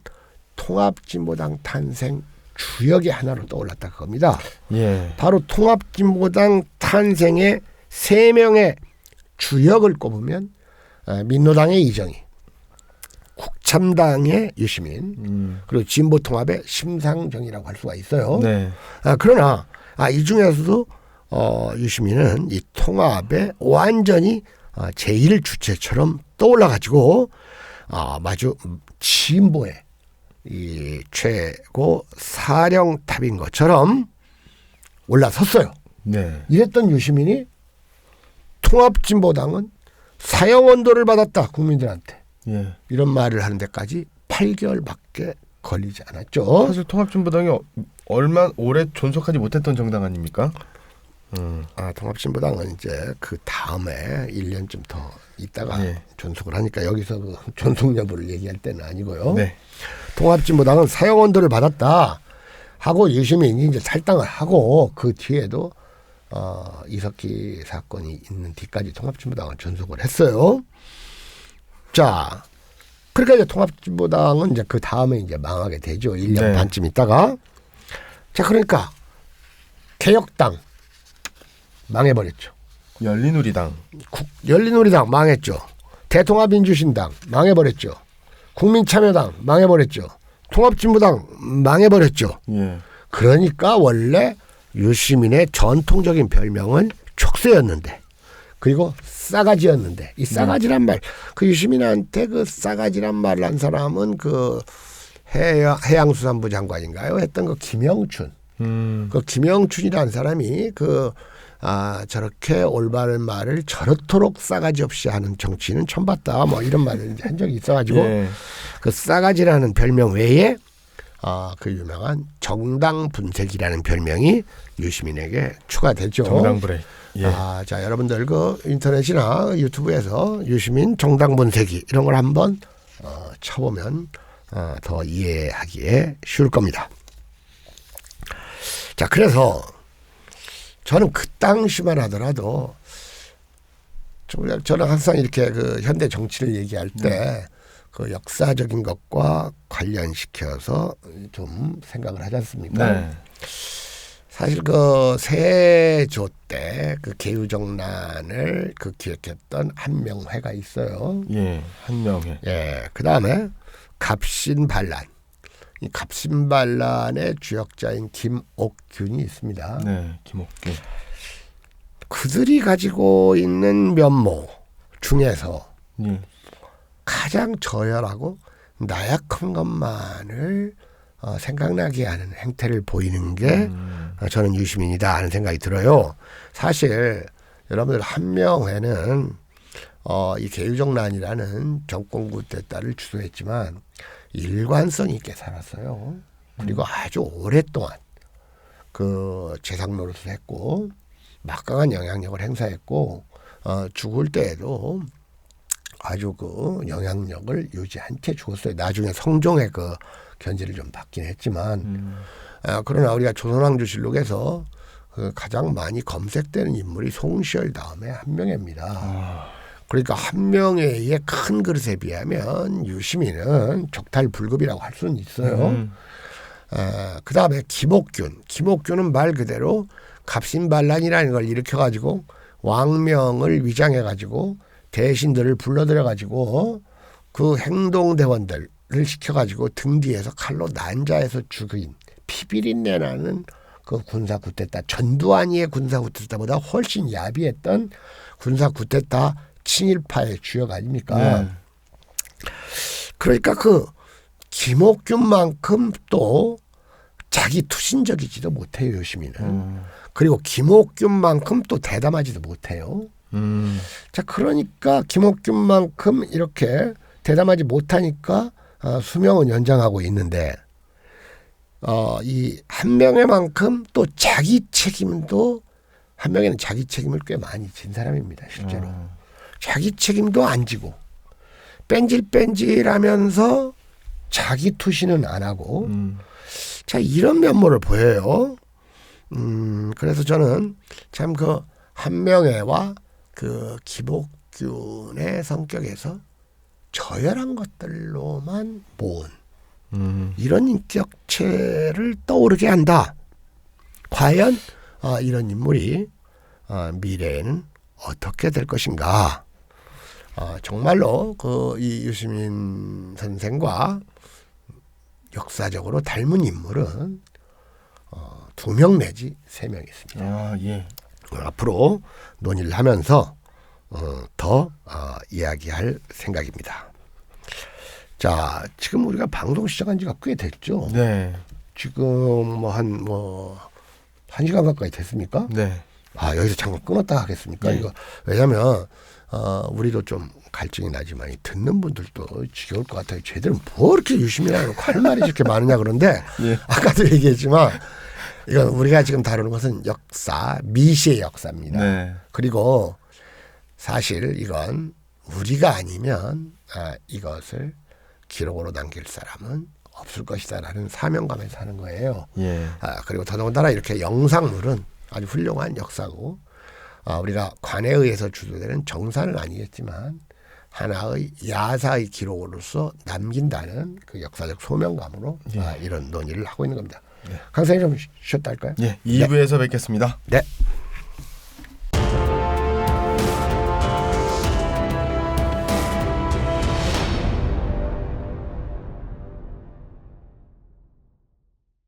통합진보당 탄생 주역의 하나로 떠올랐다 그겁니다. 예. 바로 통합진보당 탄생의 3명의 주역을 꼽으면 민노당의 이정희, 국참당의 유시민, 그리고 진보통합의 심상정이라고 할 수가 있어요. 네. 그러나 이 중에서도 유시민은 이 통합에 완전히 제1 주체처럼 떠올라가지고 마주 진보의 이 최고 사령탑인 것처럼 올라섰어요. 네. 이랬던 유시민이 통합진보당은 사형언도를 받았다 국민들한테. 예. 이런 말을 하는 데까지 8개월밖에 걸리지 않았죠. 사실 통합진보당이 얼마 오래 존속하지 못했던 정당 아닙니까? 통합진보당은 이제 그 다음에 1년쯤 더 있다가 예. 존속을 하니까 여기서 그 존속 여부를 얘기할 때는 아니고요. 네. 통합진보당은 사형언도를 받았다 하고 유시민이 이제 탈당을 하고 그 뒤에도 이석기 사건이 있는 뒤까지 통합진보당은 존속을 했어요. 자, 그러니까 이제 통합진보당은 이제 그 다음에 이제 망하게 되죠. 1년 네. 반쯤 있다가. 자, 그러니까 개혁당 망해버렸죠. 열린우리당. 열린우리당 망했죠. 대통합민주신당 망해버렸죠. 국민참여당 망해버렸죠. 통합진보당 망해버렸죠. 예. 그러니까 원래 유시민의 전통적인 별명은 촉새였는데 그리고 싸가지였는데 이 싸가지란 말, 그 유시민한테 그 싸가지란 말을 한 사람은 그 해양수산부 장관인가요? 했던 그 김영춘. 그 김영춘이라는 사람이 저렇게 올바른 말을 저렇도록 싸가지 없이 하는 정치인은 처음 봤다. 뭐 이런 말을 한 적이 있어가지고 예. 그 싸가지라는 별명 외에 그 유명한 정당분색이라는 별명이 유시민에게 추가되죠. 정당브레이크. 예. 자, 여러분들 그 인터넷이나 유튜브에서 유시민 정당분색이 이런 걸 한번 쳐보면 더 이해하기에 쉬울 겁니다. 자, 그래서 저는 그 당시만 하더라도 저는 항상 이렇게 그 현대 정치를 얘기할 때 그 역사적인 것과 관련시켜서 좀 생각을 하지 않습니까? 네. 사실 그 세조 때 그 개유정난을 그 기획했던 한명회가 있어요. 예, 한명회. 예, 그 다음에 갑신반란. 이 갑신반란의 주역자인 김옥균이 있습니다. 네, 김옥균. 그들이 가지고 있는 면모 중에서 가장 저열하고 나약한 것만을 생각나게 하는 행태를 보이는 게 저는 유시민이다 하는 생각이 들어요. 사실 여러분들 한명회는 이 개유정난이라는 정권구 때따를 주도했지만 일관성 있게 살았어요. 그리고 아주 오랫동안 그 재상 노릇을 했고 막강한 영향력을 행사했고 죽을 때에도 아주 그 영향력을 유지한 채 죽었어요. 나중에 성종의 그 견제를 좀 받긴 했지만 그러나 우리가 조선왕조실록에서 그 가장 많이 검색되는 인물이 송시열 다음에 한명회입니다. 그러니까 한명회의 큰 그릇에 비하면 유시민은 적탈불급이라고 할 수는 있어요. 그 다음에 김옥균은 말 그대로 갑신반란이라는 걸 일으켜가지고 왕명을 위장해가지고 대신들을 불러들여가지고 그 행동대원들을 시켜가지고 등 뒤에서 칼로 난자해서 죽인 피비린내 나는 그 군사 쿠데타, 전두환이의 군사 쿠데타보다 훨씬 야비했던 군사 쿠데타 친일파의 주역 아닙니까? 그러니까 그 김옥균만큼 또 자기 투신적이지도 못해요, 유시민은. 그리고 김옥균만큼 또 대담하지도 못해요. 자, 그러니까 김옥균만큼 이렇게 대담하지 못하니까 수명은 연장하고 있는데 이 한명회만큼 또 자기 책임도 한명회는 자기 책임을 꽤 많이 진 사람입니다, 실제로. 자기 책임도 안 지고 뺀질뺀질하면서 자기 투신은 안 하고 자, 이런 면모를 보여요. 그래서 저는 참 그 한명회와 그 김옥균의 성격에서 저열한 것들로만 모은 이런 인격체를 떠오르게 한다. 과연 이런 인물이 미래에는 어떻게 될 것인가. 정말로 그 이 유시민 선생과 역사적으로 닮은 인물은 2명 내지 3명 있습니다. 예. 앞으로 논의를 하면서 더 이야기할 생각입니다. 자, 지금 우리가 방송 시작한 지가 꽤 됐죠. 네. 지금 한 1시간 가까이 됐습니까? 네. 여기서 잠깐 끊었다 하겠습니까? 네. 이거 왜냐하면 우리도 좀 갈증이 나지만 듣는 분들도 지겨울 것 같아요. 쟤들은 뭐 이렇게 유심히라고 할 말이 이렇게 많으냐 그런데 예. 아까도 얘기했지만 이건 우리가 지금 다루는 것은 역사, 미시의 역사입니다. 네. 그리고 사실 이건 우리가 아니면 이것을 기록으로 남길 사람은 없을 것이다라는 사명감에서 하는 거예요. 예. 그리고 더더군다나 이렇게 영상물은 아주 훌륭한 역사고 우리가 관에 의해서 주도되는 정사는 아니겠지만 하나의 야사의 기록으로서 남긴다는 그 역사적 소명감으로 이런 논의를 하고 있는 겁니다. 강 선생님 좀 쉬었다 할까요? 예, 2부에서 뵙겠습니다. 네.